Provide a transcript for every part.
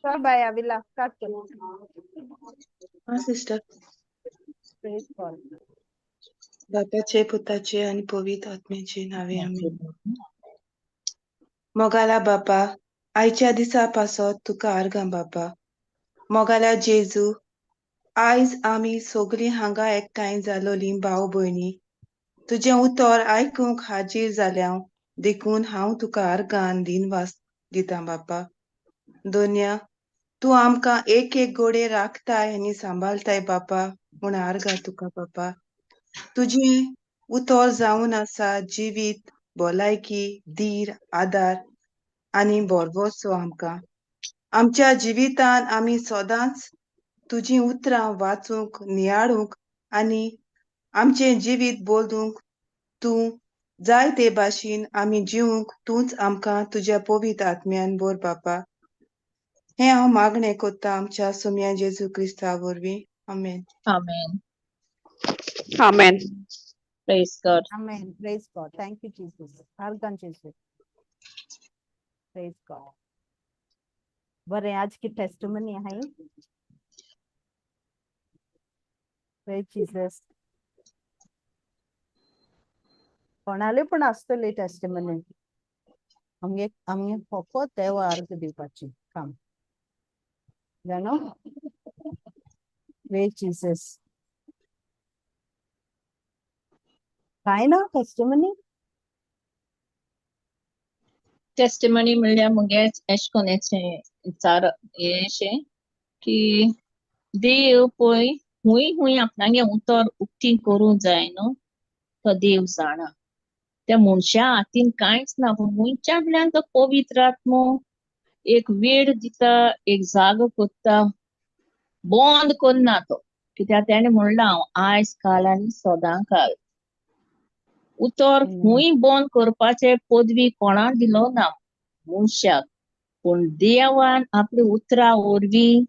कर bye अविला start कर. हा सिस्टर. Praise God. बापाचे पुताचे आणि पवित्र आत्म्याचे नावे आमेन. मोगाला बापा, आयच्या दिसा पासत तुका आर्गां बापा. मोगाला जेजू, आयज आमी सगळीं हांगा एकठांय जालोलीं भाव भयणी तुजें उतर आयकूंक हाजीर जाल्यां देखून हांव तुका आर्गां दिनवास दितां बापा. दोन्या तूं आमकां एक एक गोडे राखताय आनी सांबाळताय बापा म्हूण आर्गां तुका बापा. तुजें उतर जावन आसा जिवीत, भलायकी, धीर, आदार आनी बोरवोसो आमकां. आमच्या जिवितान आमी सदांच तुजीं उतरां वाचूंक, नियाळूंक आनी आमचें जिवीत बोलूंक तूं जाय ते भाशेन आमी जिवंक तूंच आमकां तुज्या पवित्र आत्म्यान भर बापा. हें हांव मागणें कोत्तां आमच्या सुम्या जेजू क्रिस्ता वरवीं. आमेन. Amen. Amen. Praise God. Amen. Praise God. Thank you, Jesus. आर्गां जेजू. Praise God. बरें, आज की टेस्टिमनी आहे. Praise Jesus. कोणाले पण आसतली टेस्टिमनी. आमगे फकत देवा अर्घ दिवपाची काम जाणो. Praise Jesus. काय ना टेस्टिमनी. टेस्टिमनी म्हणल्यार मुगे एश कोन्नेचें हेशें की देव पळय हुंय आपणागे उतर उक्ती करूंक जाय न्हू, तो देव जाणा. त्या मनशा हातीन कांयच ना, पूण हुंयच्यातल्यान तो पवित्र आत्मो एक वेळ दिता, एक जागो कोत्ता, बंद करना तो. कित्याक तेणें म्हणलां हांव आयज काल आनी सदां काल. उतर हुंय बंद करपाचे पदवी कोणा दिलो ना मनशाक, पूण देवान आपली उतरां वरवीं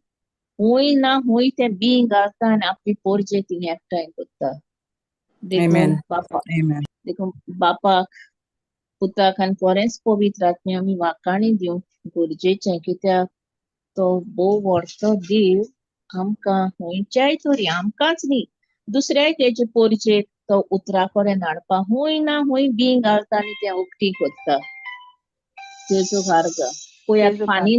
हुंय ना हुंय ते बी घालता आनी आपली पोरजे थिंग एकठांय करता. देखून बापाक पुताक आनी बरेंच पवित्र आत्मे आमी वाखाणी दिवंक गरजेचें. कित्याक तो भोव व्हडलो देव आमकां हुंयच्याय तरी आमकांच न्ही दुसऱ्याय तेजे पोरजेक तो उतरा कडेन हाडपा हुंय ना हुंय बी घालता आनी तें उक्ती करता. जेजू आर्गां. पळयात फानी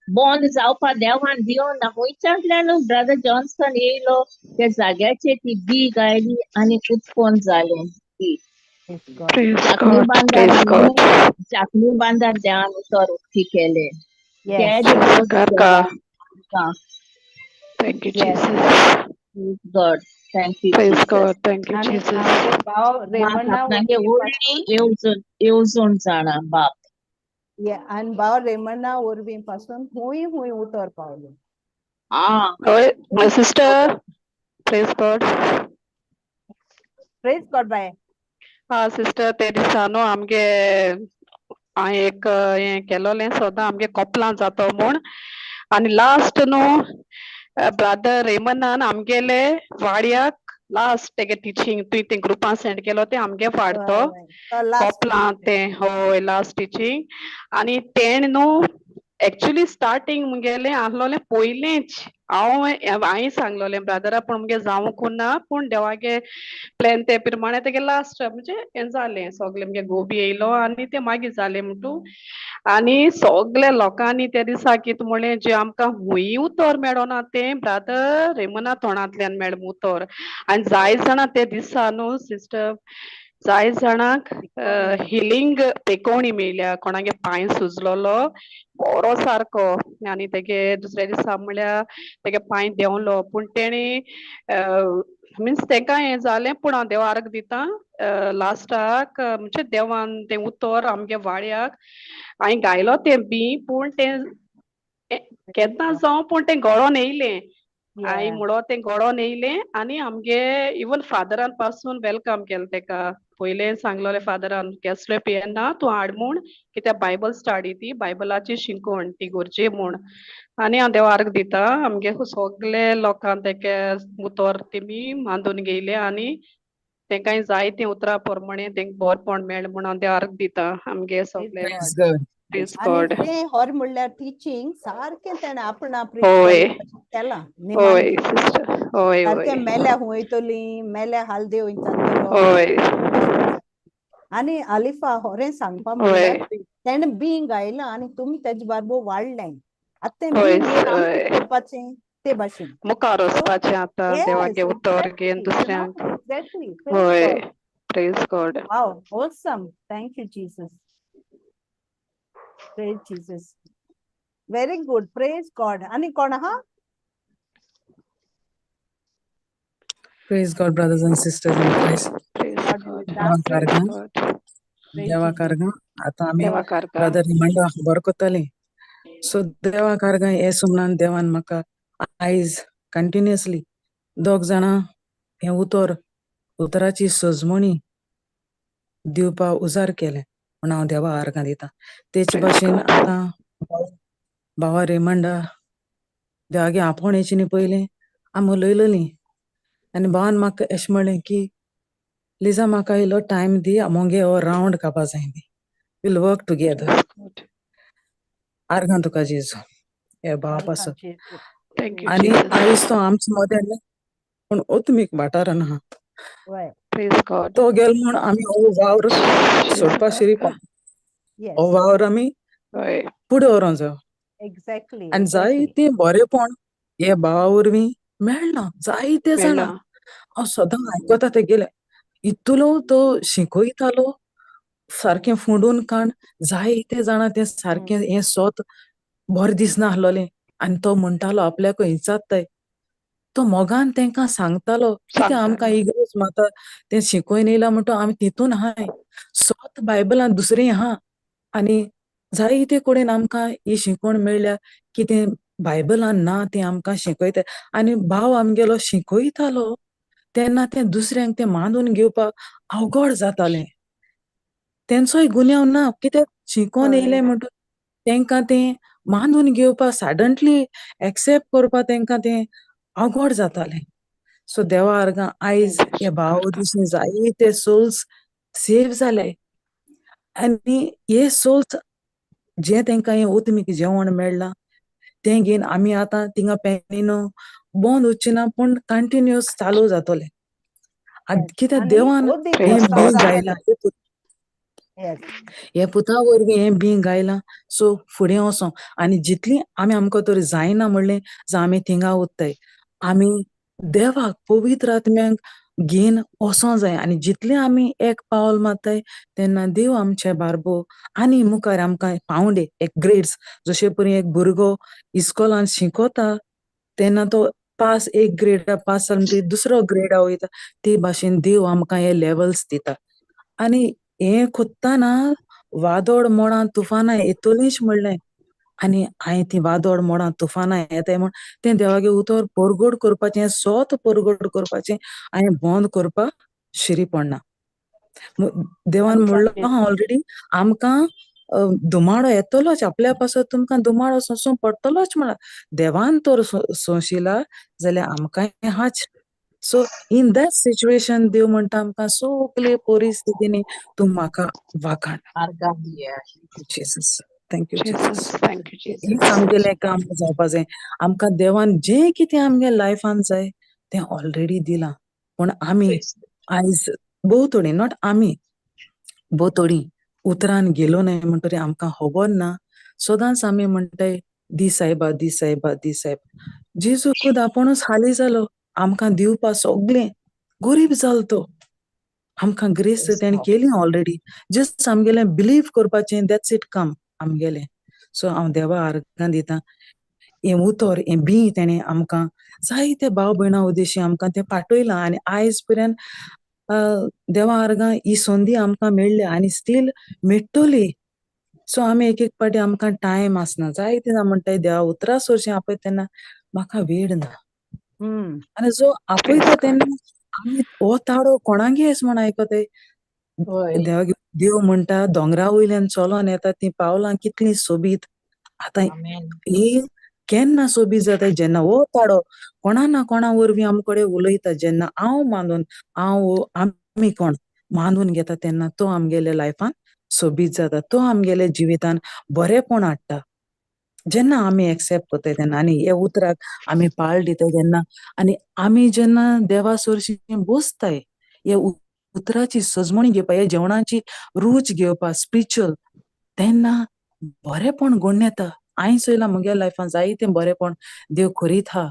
बंद जावपा देवान दिवना, हुंयच्यातल्यान ब्रदर जॉन्सन येयलो त्या जाग्याचेर ती बी गायली आनी उत्पन्न जालें. चाकणी बांदार देवान उतर उक्ती केलें. Thank you, Jesus. God. Thank you, Praise Jesus. God. Thank you, Jesus. भाव रेमंडा येवजून जाणा बाप. आणि भाव रेमंडा वरवीं पासून हुंय उतर पावलो. My sister. Praise God. Praise God bye. Sister ते दिसानो आमगे हांवें एक हें केलोलें सदां आमगे कोपलां जातो म्हूण आनी लास्ट न्हू ब्रदर रेमनान आमगेले वाड्याक लास्ट तेगे टिचींग तुवें तें ग्रुपान सेंड केलो तें आमगे वाडतो कोपलां तें हय लास्ट टिचींग. आनी तेण न्हू एक्चुली स्टार्टींग मुगेलें आहलोलें पयलेंच हांवें सांगलोलें ब्रदरा पूण मुगे जावंक ना, पूण देवागे प्लॅन ते प्रमाणे तेगे लास्ट म्हणजे हें जालें सगलें मुगे गोबी येयलो आनी तें मागीर जालें म्हणटू. आनी सगल्या लोकांनी त्या दिसा कितें म्हणलें जें आमकां हुंय उतर मेळोना तें ब्रदर रेमना तोंडांतल्यान मेळ्ळें उतर. आनी जाय जाणां ते दिसा न्हू सिस्टर जाय जाणांक हिलींग पेकोवणी मेळ्ळ्या. कोणागे पांय सुजलोलो बरो सारको आनी तेगे दुसऱ्या दिसा म्हळ्यार तेगे पांय देंवलो, पूण तेणी मिन्स तेका हें जालें पूण हांव देवा आर्ग दितां लास्टाक म्हणजे देवान तें उतर आमगे वाड्याक हांवें गायलो तें बी पूण तें केन्ना जावं पूण तें गळोन येयलें. हांवें म्हणो तें गळोन येयलें आनी आमगे इवन फादरान पासून वेलकम केलें तेका. पयलें सांगलोलें फादरान केसलें पियेना तूं हाड म्हूण कित्याक बायबल स्टडी ती बायबलाची शिकोवण ती गरजे म्हूण. आनी हांव देवा आर्ग दितां आमगे सगले लोकांक तेगे उतर तेमी बांदून घेयलें आनी तेंकाय जाय तें उतरां पोरमणें तेंक बरेंपण मेळ्ळें म्हूण हांव देवा आर्ग दितां आमगे सगले. Praise आणि God. ते हॉर म्हणल्यार टिचिंग सारखें तेणें आपण होय. केलां होय सिस्टर. होय होय सारखें मेल्या वयतली मेल्या हालदे वयतालो होय आणि अलिफा होरें सांगपा होय म्हणल्यार तेणें बीं गायलां आणि तुमी तेजे बारबर वाडलें आतां तें होय बीं घेवन आमी होय. कितें करपाचें ते भाशेन मुखार वचपाचें आता देवागे उतर घेवन दुसऱ्यांक. एक्झॅक्टली होय praise God. Wow awesome thank you Jesus praise Jesus very good praise God आणि कोण आहा Praise God, brothers and sisters in Christ. Praise God be God. with देवा us. प्रेज कारगा गॉड. Praise देवा Jesus. कारगा आता आम्ही देवा कारगा. Brother reminder खबर कोत्ताली so देवा कारगा हे सुमनान देवान म्हाका आयज कंटिन्युअसली दोग जाणां हे उतराची सजमणी दिवपा उजार केले म्हण हांव देवा आर्गां दिता तेच Praise भाशेन God. आतां भावा रिमांडा देवागे आपोण येची न्ही पयलीं आमी उलयलोलीं आनी भावान म्हाका अशें म्हणलें की लिजा म्हाका इल्लो टायम दी आमगे हो रावंड कापा जाय they will work together Praise God. आर्गां तुका जेजू हे भाव Argan पासत Jesus. Thank you आनी Jesus. आयज तो आमचे मदें पूण ओतमीक वाठारान आहा Right. Praise God. तो गेल म्हूण आमी हो वावर सोडपा Jesus. शिरी Yes. हो वावर आमी होय फुडें व्हरों जायो Exactly. आनी Exactly. जायतें बरेंपण हे भावा वरवीं मेळना जायते मेळ्ळा. जाणां हांव सदां आयकोता तेगेलें इतलो तो शिकोयतालो सारकें फोडून काण जायते जाणां तें सारकें हें सोत बरें दिसना आहलोलें आनी तो म्हणटालो आपल्याक इचात्ताय तो मोगान तेंकां सांगतालो कितें आमकां सांगतालो. इगर्ज माता तें शिकोवन येयला म्हणटा आमी तितून आहाय सोत बायबलान दुसरें आहा आनी जायते कडेन आमकां ही शिकोवण मेळ्ळ्या कितें बायबलान ना तें आमकां शिकयता आनी भाव आमगेलो शिकोयतालो तेन्ना तें दुसऱ्यांक तें मानून घेवपाक अवघड जातालें तेंचोय गुन्यांव ना कित्याक शिकोवन येयलें म्हणटून तेंकां तें मानून घेवपाक सडनली एक्सेप्ट करपाक तेंकां तें अवघड जातालें सो देवा आर्गां आयज हे भाव दिशीं जायते सोल्स सेव जाले आनी हे सोल्स जे तेंकां हें ओतमीक जेवण मेळ्ळां तें घेवन आमी आतां थिंगा पेनिनो बंद उरचें ना पूण कंटिन्युअस चालू जातलें कित्याक आणि देवान ओदीक हें Praise वचपाक बीं God. गायलां Yes. हे पुता वरवीं हें बीं गायलां सो फुडें वचों आनी जितलीं आमी आमकां तर जायना म्हणलें जाल्यार आमी थिंगा उत्ताय आमी देवाक पवित्र आत्म्यांक घेवन वचों जाय आनी जितलें आमी एक पावल मारताय तेन्ना देव आमचे बारबो आनी मुखार आमकां पावंडे एक ग्रेड्स जशे परी एक भुरगो इस्कॉलान शिकोता तेन्ना तो पास एक ग्रेडा पास जालो म्हणटकीर दुसरो ग्रेडा वयता ते भाशेन देव आमकां हे लेवल्स दिता आनी हें कोत्ताना वादोळ मोडां तुफानां येतलींच म्हणलें आनी हांवें ती वादोळ मोडां तुफानां येताय म्हण तें देवागे उतर परगट करपाचें सोत परगट करपाचें हांवें बंद करपाक शिरी पडना देवान म्हणलो हा ऑलरेडी आमकां दुमाळो येतलोच आपल्या पासत तुमकां दुमाळो सोंसूं पडटलोच म्हणला देवान तर सोंशिला जाल्यार आमकांय हाच सो इन दॅट सिच्युएशन देव म्हणटा आमकां सगले परिस्थितींनी तूं म्हाका वाखाण Jesus thank you Jesus. Jesus Thank you हेच Jesus. आमगेलें काम जावपा जाय आमकां देवान जें कितें आमगे लायफान जाय तें ऑलरेडी दिलां पूण आमी आयज भोवतोडी नॉट आमी भोवतोडी उतरान गेलो न्हय म्हणटरी आमकां खबर ना सदांच आमी म्हणटाय दी सायबा दी सायबा दी सायबा जेजू खुद आपुणूच हाली जालो आमकां दिवपा सगलें गरीब जालो तो आमकां ग्रेस तेणें केली ऑलरेडी जस्ट आमगेलें बिलीव करपाचें दॅट्स इट कम आमगेलें सो हांव देवा आर्गां दितां हें उतर हें बी तेणें आमकां जायते भाव भयणां उद्देशी आमकां तें पाठयलां आनी आयज पर्यंत देवा आर्गां ही संदी आमकां मेळ्ळ्या आनी स्टील मेळटली सो आमी एक एक पाटी आमकां टायम आसना जायते जाण म्हणटाय देवा उतरां चडशें आपय तेन्ना म्हाका वेळ ना आनी जो आपयता Praise God. तेन्ना आमी हो ताळो कोणागे अशें म्हण आयकोताय देव म्हणटा दोंगरा वयल्यान चलोन येता ती पावलां कितलीं सोबीत आतां ही केन्ना सोबीत जाता जेन्ना हो ताळो कोणा ना कोणा वरवीं आमचे कडेन उलयता जेन्ना हांव मानून आमी कोण मानून घेता तेन्ना तो आमगेल्या लायफान सोबीत जाता तो आमगेले जिवितान बरेपण हाडटा जेन्ना आमी एक्सेप्ट करता तेन्ना आनी हे उतराक आमी पाळ दिता तेन्ना आनी आमी जेन्ना देवा सोरशी बसताय हे उतराची सजमणी घेवपा हे जेवणाची रूच घेवपा स्पिरिच्युअल तेन्ना बरेपण घडून येता हांवें चोयलां म्हगे लायफान जायतें बरेपण देव करीत हा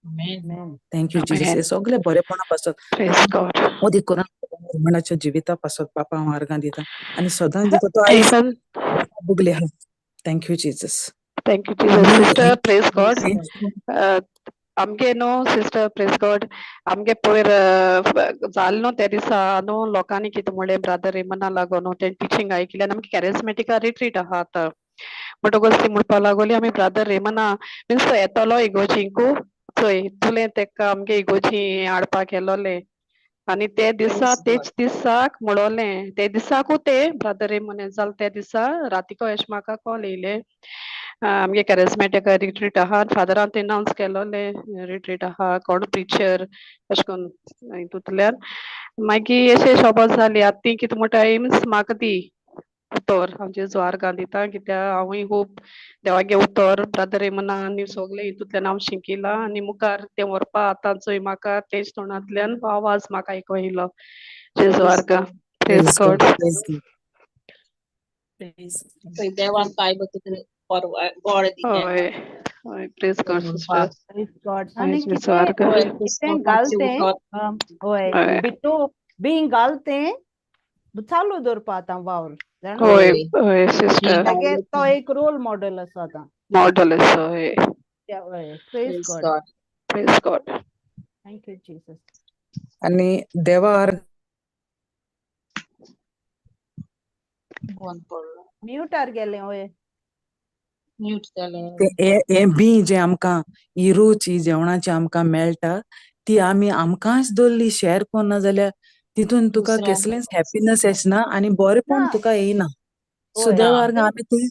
Amen. Thank you Jesus Amen. हे सगळे बरेपणा पासत Praise God. ओदी करून मनाच्या जिविता पासत बापा हांव आर्गां दिता आनी सदांच दिता तो आयज Even बुगले हा thank you Jesus thank you, Jesus. आमी Sister, praise God. Praise God. आमगे न्हू सिस्टर प्रेस गॉड आमगे पयर जाल न्हू त्या दिसा न्हू लोकांनी कितें म्हणलें ब्रादर रेमना लागोन न्हू तें टिचींग आयकलें आनी आमगे कॅरिस्मेटिका रिट्रीट आहा आतां म्हणटकूच ती म्हणपा लागोली आमी ब्रादर रेमना मिन्स तो येतलो इगोजींकू चोय तुलें तेका आमगे इगोजी हाडपाक येलोलें आनी ते दिसा Praise तेच God. दिसाक म्हणोलें ते दिसाकू ते ब्रादर रेमन जाल त्या दिसा रातिको एश म्हाका कॉल येयले आमगे कॅरिस्मेटिक रिट्रीट आहा फादरान ते अनाउन्स केलोलें रिट्रीट आहा कोण प्रिचर अशें कोन्न हितूंतल्यान मागीर अशें शोबत जाली आतां ती कितें म्हणटा मिन्स म्हाका दी उतर हांव जेजू आर्गां दिता कित्या हांवूय खूब देवागे उतर ब्रादर रेमना आनी सगळे हितूंतल्यान हांव शिकिलां आनी मुखार तें व्हरपा आतां चोय म्हाका तेज तोंडांतल्यान आवाज म्हाका आयको येयलो जेजू Praise आर्गां God. प्रेज गॉड So देवान काय बघितलं गोड दिलें हय हय praise God sister Praise God. हय आणि जेजू आर्गां कितें घालतें होय हय बिटू बीं घालतें चालू दवरपा आतां वावर जाणा हय होय हय सिस्टर तेगे तो एक रोल मॉडेल आसा आतां मॉडल आसा हय हय praise Praise God God. Praise God thank you Jesus आनी देवा बंद पडलो म्युटार गेलें होय म्यूट जालें हे बी जे आमकां ही रूच ही जेवणाची आमकां मेळटा ती आमी आमकांच दवरली शेअर कोन्ना जाल्यार तितून तुका दुसऱ्यांक कसलेंच हॅपीनेस येसना आनी बरेपण ना तुका येयना सो होय देवा ना आमी ती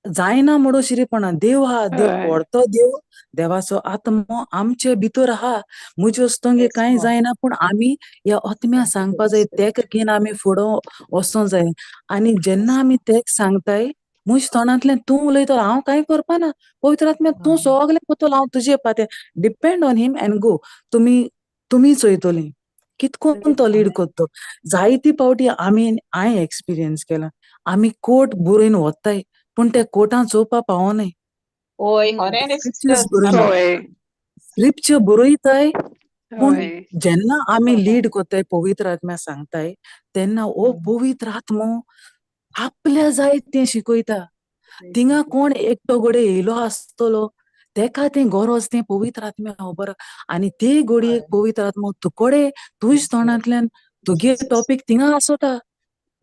जायना म्हणून शिरीपणा देव हा देव हय पडतो देव देवाचो आत्मो आमचे भितर आहा म्हज्यो वस्तूंगे Praise कांय God. जायना पूण आमी ह्या आत्म्या Thank you, सांगपा Holy जाय Spirit. तेका घेवन आमी फुडें वचों जाय आनी जेन्ना आमी तेक सांगताय म्हज्या तोंडांतल्यान तूं उलयतलो हांव कांय करपा ना पवित्र आत्म्या तूं सगलें कोत्तलो हांव तुजे पाते depend on him and go तुमी चोयतलीं कितकोन तो लीड कोत्तो जायती पावटी हांवें एक्सपिरियन्स केला आमी कोट बरोवन वताय पूण ते कोटां चोवपा पावोनाय होय खरें रे स्क्रिप्चर्स सिस्टर बरोवन हय स्क्रिप्चर बरोयताय पूण हय जेन्ना आमी लीड कोत्ताय पवित्र आत्म्या सांगताय तेन्ना ओ पवित्र आत्मो आपल्या जाय तें शिकयता थिंगा कोण एकटो घोडये येयलो आसतलो तेका तें गरज तें पवित्र आत्म्या खबर आनी ते घोडयेक पवित्र आत्मो तुकोडे तुज्या तोंडांतल्यान तुगे टॉपीक थिंगा आसोता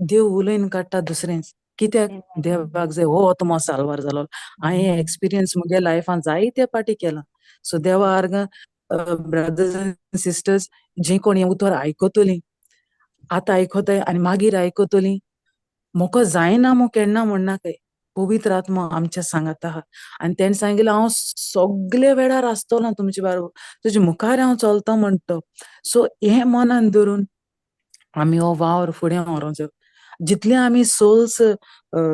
देव उलयन काडटा दुसरेंच कित्याक देवाक जाय हो आत्मो साल्वार जालो हांवें एक्सपिरियन्स म्हगे लायफान जायते पाटी केला सो देवा आर्गां ब्रदर्स एंड सिस्टर्स जे कोण हें उतर आयकोतलीं आतां आयकोताय आनी मागीर आयकोतलीं मोको जायना मो केन्ना म्हणनाकाय पवित्र आत्मो आमच्या सांगात आहा आनी तेणें सांगिल्लें हांव सगळे वेळार आसतलों तुमचे बाराबर तुजे मुखार हांव चलता म्हणटा सो हें मनान धरून आमी हो वावर फुडें व्हरों जायो जितले आमी सोल्स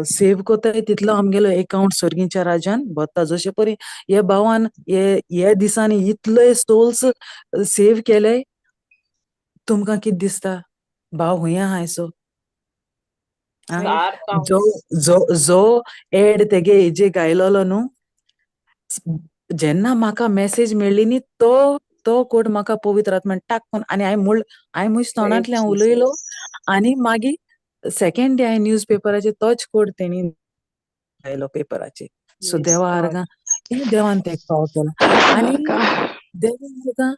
सेव कोताय तितलो आमगेलो अकाउंट सर्गीच्या राज्यान भरता जशे परी हे भावान हे दिसांनी इतले सोल्स सेव केले तुमकां कितें दिसता भाव हुंय आहा सो Star जो counts. जो जो एड तेगे हेजे गायलोलो न्हू जेन्ना म्हाका मेसेज मेळ्ळी न्ही तो तो कोड म्हाका पवित्र आत्म्यान टाकून आनी हांवें म्हज्या Praise तोंडांतल्यान उलयलो Jesus. आनी मागीर सेकंड डे हांवें न्यूज पेपराचेर तोच कोड तेणी घायलो पेपराचेर सो Praise देवा God. आर्गां हे देवान तेका पाव केला आनी देवा आर्गां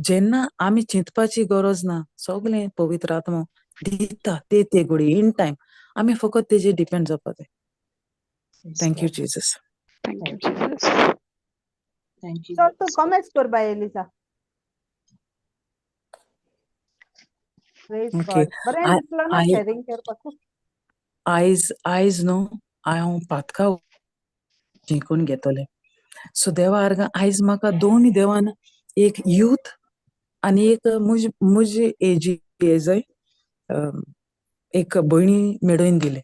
जेन्ना आमी चिंतपाची गरज ना सगलें पवित्र आत्मो दिता ते घोडी इन टायम आमी फकत तेजेर डिपेंड जावपा जाय Praise thank you God. Jesus thank you Thank you. Jesus Thank you, चल Holy तू Spirit. कमेंट्स कर बाय एलिसा प्रेज ओके गॉड बरें दिसलो ना शेअरिंग करपाक आयज न्हू हांव पातका जिंकून घेतलें सो देवा आर्गां आयज म्हाका दोनी देवान एक यूथ आनी एक मुज एज जाय एक भयणी मेळोवन दिले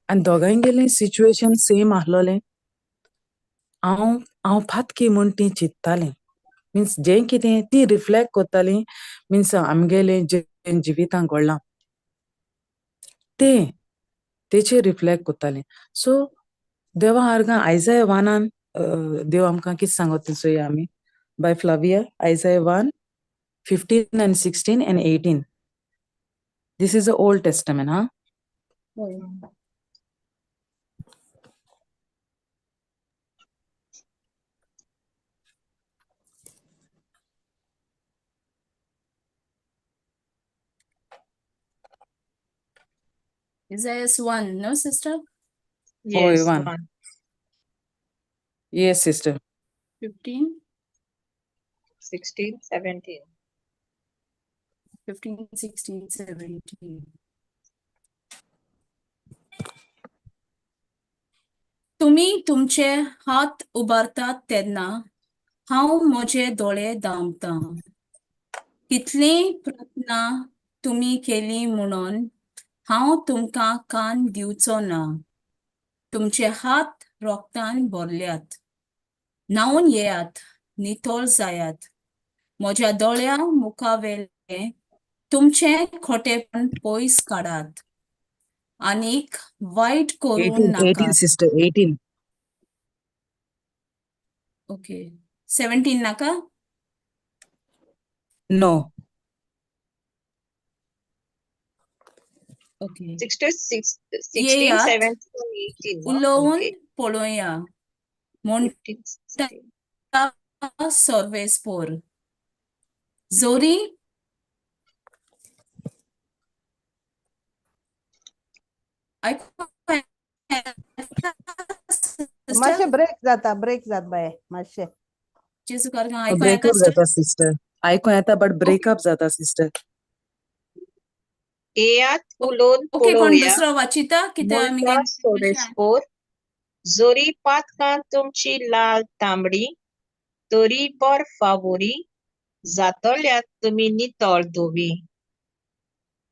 आनी दोगांयगेलें सिच्युएशन सेम आसलोलें. हांव फातकी म्हूण ती चिंत्तालें, मिन्स जें कितें ती रिफ्लेक्ट कोत्तालीं, मिन्स आमगेलें जें जिवितांत घडलां तेचेर रिफ्लेक्ट कोत्तालें. सो देवा आर्गां आयजाया 1 देव आमकां कितें सांगता चोया आमी bye Flavia. आयजाया 1:15 and 16 and 18. This is the Old Testament, huh? Isaiah 1, no, sister? Yes, 1. 1. Yes, sister. 15, 16, 17. 15, 16, 17. तुम्ही तुमचे हात उबारतात तेन्ना हांव म्हजे दोळे धांवता. कितली प्रार्थना तुम्ही केली म्हणून हांव तुमकां कान दिवचो ना. तुमचे हात रोगतान भरल्यात. न्हावून येयात, नितोळ जायात. म्हज्या दोळ्या मुखावेले तुमचे खोटेपण पयस काडात. आनीक वायट करूं 18, नाकात. sister, 18. ओके, 17 नाका? No. ओके. 16, येयात, 17, 18. No? उलोवन Okay. पळोवया म्हणटा 15, 16. सर्वेस्पोर. जोरी मातशें ब्रेक जाता बाय मातशें. जेजू कारगां आयकूं ब्रेकअप येता? जाता सिस्टर. आयकूं येता बट ब्रेकअप जाता सिस्टर. येयात उलोवन ओके, कोण पळोवया दुसरो वाचिता? कितें म्हणटा सोरेस्पोर. जोरी पातकां तुमची लाल तांबडी, तरी बर फावोरी, जातल्यात तुमी नितळ धोवी.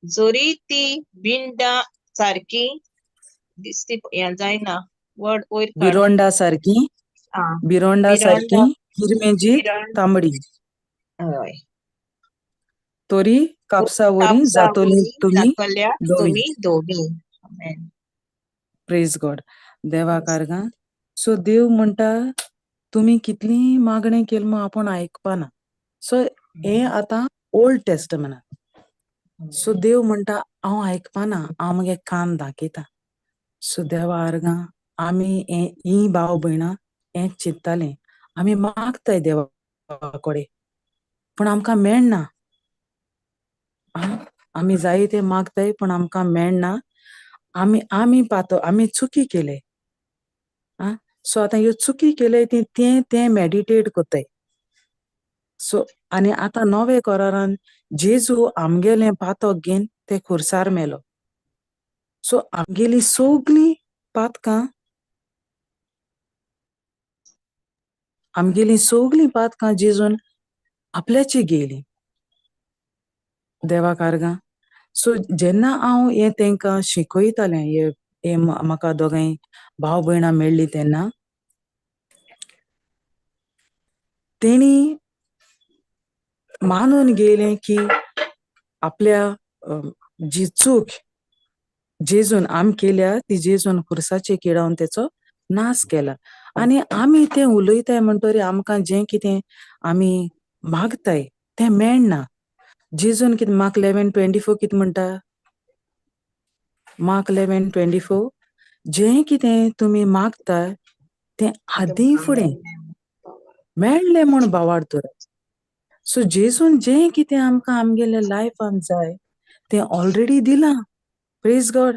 जोरी ती बिंडा सारकी दिसती हें जायना. वर्ड वयर काड. बिरोंडा सारकी, आं, बिरोंडा सारकी, हिरमेजीत बिरोंड- तांबडी. हय. तोरी कापसावरी जातोली तुमी जातल्यात धोवी. तुमी धोवी. आमेन. Praise God. देवा कारगां. सो देव म्हणटा तुमी कितली मागणें केलें आपूण आयकपाना. सो हें आतां ओल्ड टेस्टमेंटांत. सो देव म्हणटा हांव आयकपाना, हांव मगे कान दाखयता. सो देवा आर्गां आमी ही भाव भयणां हें चिंत्तालें. आमी मागताय देवा कोडे पूण आमकां मेळना. आमी जाय तें मागताय पूण आमकां मेळना. आमी चुकी केले. सो आतां ह्यो चुकी केले तें मेडिटेट कोत्ताय. सो आनी आतां नवे कोरारान जेजू आमगेलें पातक घेवन ते खुर्सार मेलो. सो आमगेली सोगली पातकां जेजून आपल्याची गेली. देवा कारगां. सो जेन्ना हांव हें तेंकां शिकयतालें, हें म्हाका दोगांय भाव भयणां मेळ्ळीं तेन्ना तेणी मानून गेलें की आपल्या जी चूक जेजून आमी केल्या ती जेजून खुर्साचेर किडावन तेचो नाश केला. आनी आमी तें उलयताय म्हणटरी आमकां जें कितें आमी मागताय तें मेळना. जेजून कितें मार्क 11:24 कितें म्हणटा? मार्क 11:24 जें कितें तुमी मागताय तें आदीं फुडें मेळ्ळें म्हूण भावार्थोर. सो जेजून जें कितें आमकां आमगेल्या लायफान जाय तें ऑलरेडी दिलां. Praise God.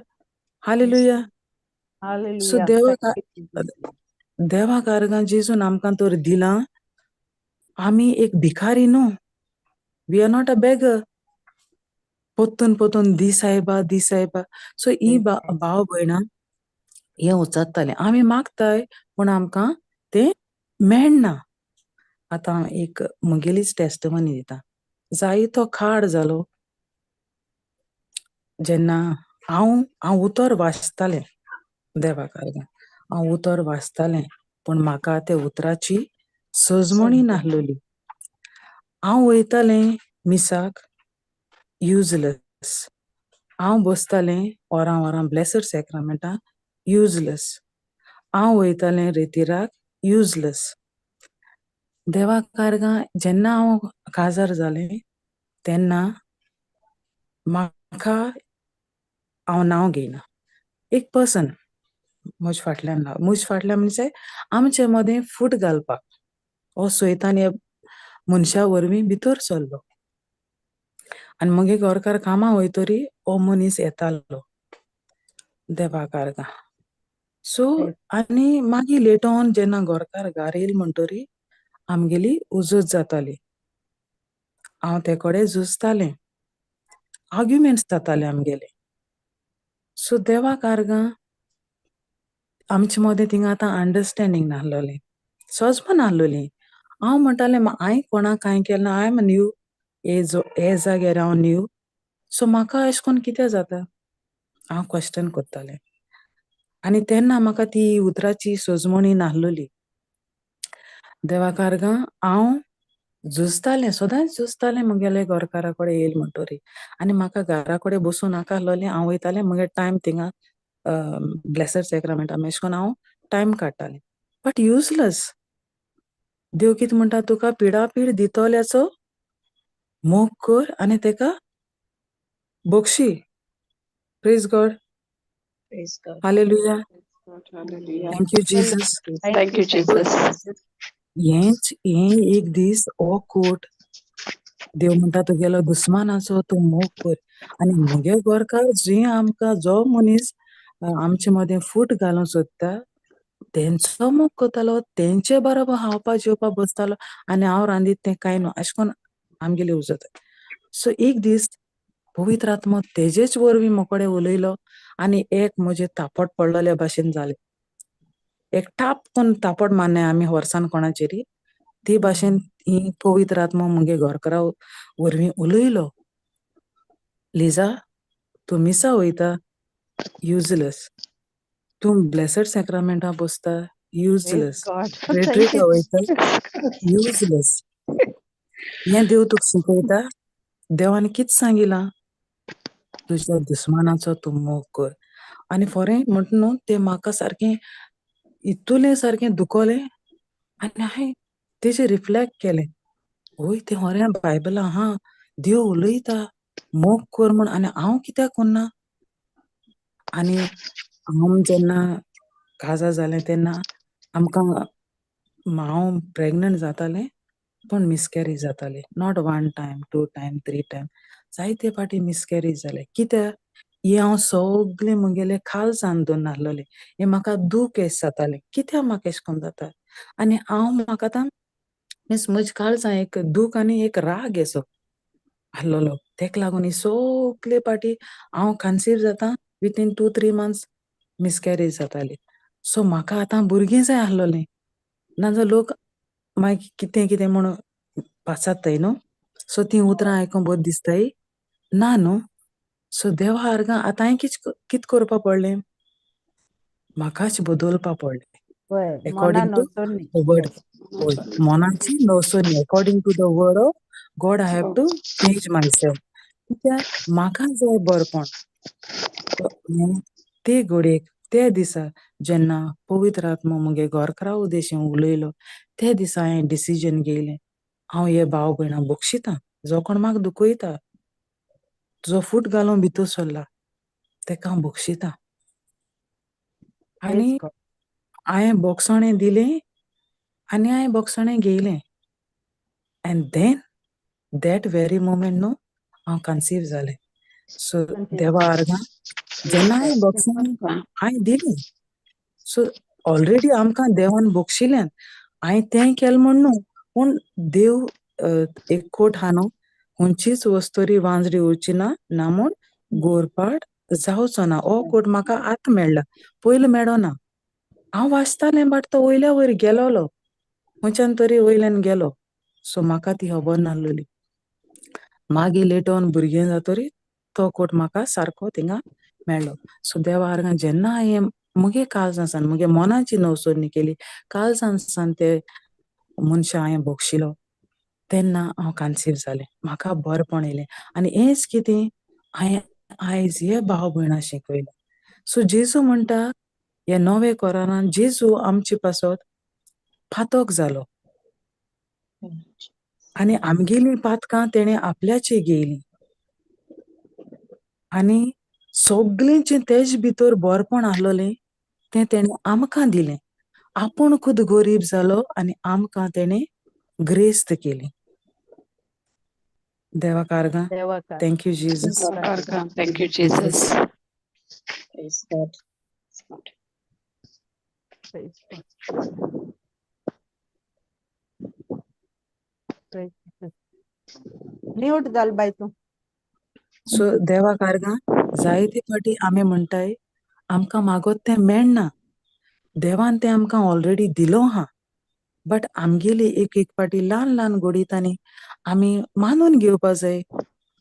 Hallelujah. So hallelujah. देवा कारगां जेजून आमकां तर दिलां. आमी एक भिकारी न्हू. We are not a beggar. पोत्तून दीस आयबा. सो ही भाव भयणां हें उचत्तालें. आमी मागताय पूण आमकां तें मेळना. आतां एक मुगेलीच टेस्टमनी दिता. जायतो काळ जालो जेन्ना हांव उतर वाचतालें, देवाक आर्गां हांव उतर वाचतालें, पूण म्हाका त्या उतराची सजमणी नाहलोली. हांव वयतालें मिसाक युजलेस. हांव बसतालें वरां ब्लेसड सॅक्रामेंटाक युजलेस. हांव वयतालें रितीराक युजलेस. देवाक आर्गां जेन्ना हांव काजार जालें तेन्ना म्हाका हांव नांव घेयना. एक पर्सन म्हजे फाटल्यान म्हणजे आमचे मदें फूट घालपाक हो सैतान ह्या मनशा वरवीं भितर सरलो आनी मगे घरकार कामां वयतरी हो मनीस येतालो. देवाक आर्गां. सो आनी मागीर लेट ऑन जेन्ना घरकार घार येयली म्हणटरी आमगेली उजत जाताली. हांव ते कडेन झुजतालें, आर्ग्युमेंट्स जाताले आमगेले. सो देवाक आर्गां आमचे मदें थिंगा आतां अंडरस्टँडींग नाहलोलें, सजम नाहलोलीं. हांव म्हणटालें हांवें कोणाक कांय केलें ना, आय एम न्यू, हे जाग्यार हांव न्यू, सो म्हाका अशें कोन्न कितें जाता, हांव क्वेश्चन करतालें. आनी तेन्ना म्हाका ती उतराची सजमणी नाहलोली. देवाक आर्गां हांव झुजतालें, सदांच झुजतालें म्हगेले घरकारा कडेन येयले म्हणटरी. आनी म्हाका घरा कडेन बसूं नाका आसलोलें, हांव वयतालें म्हगे टायम थिंगा ब्लेसड सॅक्रामेंटा अशें कोन्न हांव टायम काडटालें. But useless. देव कितें म्हणटा, तुका पिडापीड दितोल्याचो मोग कर आनी तेका Bakshi. Praise God. Praise God. Hallelujah. Hallelujah. Thank you Jesus. Thank you, Jesus. हें एक दीस हो कोट देव म्हणटा तुगेलो दुस्मानाचो तूं मोग कर. आनी म्हगे घरकार जो मनीस आमचे मदें फूट घालूंक सोदता तेंचो मोग करतालो, तेंचे बरोबर खावपा जेवपा बसतालो आनी हांव रांदीत तें कांय न्हू, अशें कोन्न आमगेली उजत. सो एक दीस पवित्र आत्मो तेजेच वरवीं मोकडें उलयलो आनी एक म्हजे तापट पडलोल्या भाशेन जालें. एक टाप कोन्न तापट मारनाय आमी वर्सान कोणाचेरी, ते भाशेन ही पवित्र आत्मो म्हगे घरकारा वरवीं उलयलो. लिजा, तूं मिसा वयता, युजलेस. तूं ब्लेसड सॅक्रामेंटा बसता, युजलेस. God. रिट्रीटा वयता, युजलेस. हें देव तुका शिकयता. देवान कितें सांगिलां, तुज्या दुस्मानाचो तूं मोग कर. आनी फोरें म्हणटा न्हू तें म्हाका सारकें इतुलें सारकें दुखोलें आनी हांवें तेजेर रिफ्लेक्ट केलें. वय तें होरें बायबलां आहा, देव उलयता मोग कर म्हूण, आनी हांव कित्याक कोन्ना. आनी हांव जेन्ना काजार जालें तेन्ना आमकां हांव प्रेग्नंट जातालें पूण मिसकॅरेज जातालें. नॉट 1 टायम, 2 टायम, 3 टायम, जायते फाटी मिसकॅरेज जालें. कित्याक हें हांव सगलें म्हगेलें खालसावन दवरना आसलोलें. हें म्हाका दूख एश जातालें, कित्याक म्हाका एशें कोन्न जाता. आनी म्हाका आतां मीन्स म्हजे काळजां एक दूख आनी एक राग एसो आसलोलो. तेका लागून ही सगले फाटी हांव कन्सीव जाता विथीन 2-3 मंथ्स मिसकॅरेज जाताली. सो म्हाका आतां भुरगें जाय आसलोलें. नाजाल्यार लोक मागीर कितें म्हूण पासात्ताय न्हू. सो तीं उतरां आयकून बरीं दिसताय ना न्हू. सो देवा आर्गां आतां हांवें कितें करपा पडलें, म्हाकाच बदलपा पडलें. Well, According to Nonny. the word. Yes. होय, मोनाची नवसोनी. According to the word of God, I have to change myself. कित्याक म्हाका जाय बरपण. ते घडयेक ते दिसा जेन्ना पवित्र आत्मो म्हगे घरकारा उदेशीं उलयलो, ते दिसा हांवें डिसिजन घेयलें, हांव हे भाव भयणाक बक्षितां. जो कोण म्हाका दुखयता, जो फूट घालून भितर सरला, तेका हांव बक्षितां. आनी Praise God. हांवें बोगसणें दिलें आनी हांवें बोगसणें घेयलें. And then that very moment न्हू हांव कन्सीव जालें. सो देवा आर्गां जेन्ना हांवें बोगसणें हांवें दिलें, सो ऑलरेडी आमकां देवान बक्षिल्ल्यान हांवें तें केलें म्हूण न्हू, पूण देव एक कोट आहा न्हू, खंयचीच वस्तुरी वांजडी उरची ना म्हूण गोरपाट जावचो ना. हो कोट म्हाका आतां मेळ्ळा, पयलीं मेळ्ळो ना. हांव वाचतालें बट तो वयल्या वयर गेलोलो, खंयच्यान तरी वयल्यान गेलो. सो म्हाका ती खबर नासलोली. मागीर लेट ऑन भुरगें जातरी तो कोट म्हाका सारको थिंगा मेळ्ळो. सो देवा आर्गां जेन्ना हांवें मुगे काळजांसान मुगे मोनाची नवसोदणी केली, काळजांसान ते मनशा हांवें भोगशिलो, तेन्ना हांव कन्सीव जालें. म्हाका बरेंपण येयलें. आनी हेंच कितें हांवें आयज हे भाव भयणां शिकयलें. सो जेजू म्हणटा हे नवे कोरानान जेजू आमचे पासत पातक जालो आनी आमगेलीं पातकां तेणें आपल्याचेर घेयलीं आनी सगळें जें तेज भितर बरेंपण आहलोलें तें तेणें आमकां दिलें. आपूण खुद गरीब जालो आनी आमकां तेणें ग्रेस्त केली. देवाक आर्गां. देवाक thank you Jesus. Thank you, Jesus. Praise God. Mute घाल बाय तू. सो देवाक आर्गां जायते फाटी आमी म्हणटाय आमकां मागोत तें मेळना. देवान तें आमकां ऑलरेडी दिलो हा. बट आमगेली एक एक पाटी ल्हान ल्हान गोडीतांनी आमी मानून घेवपा जाय.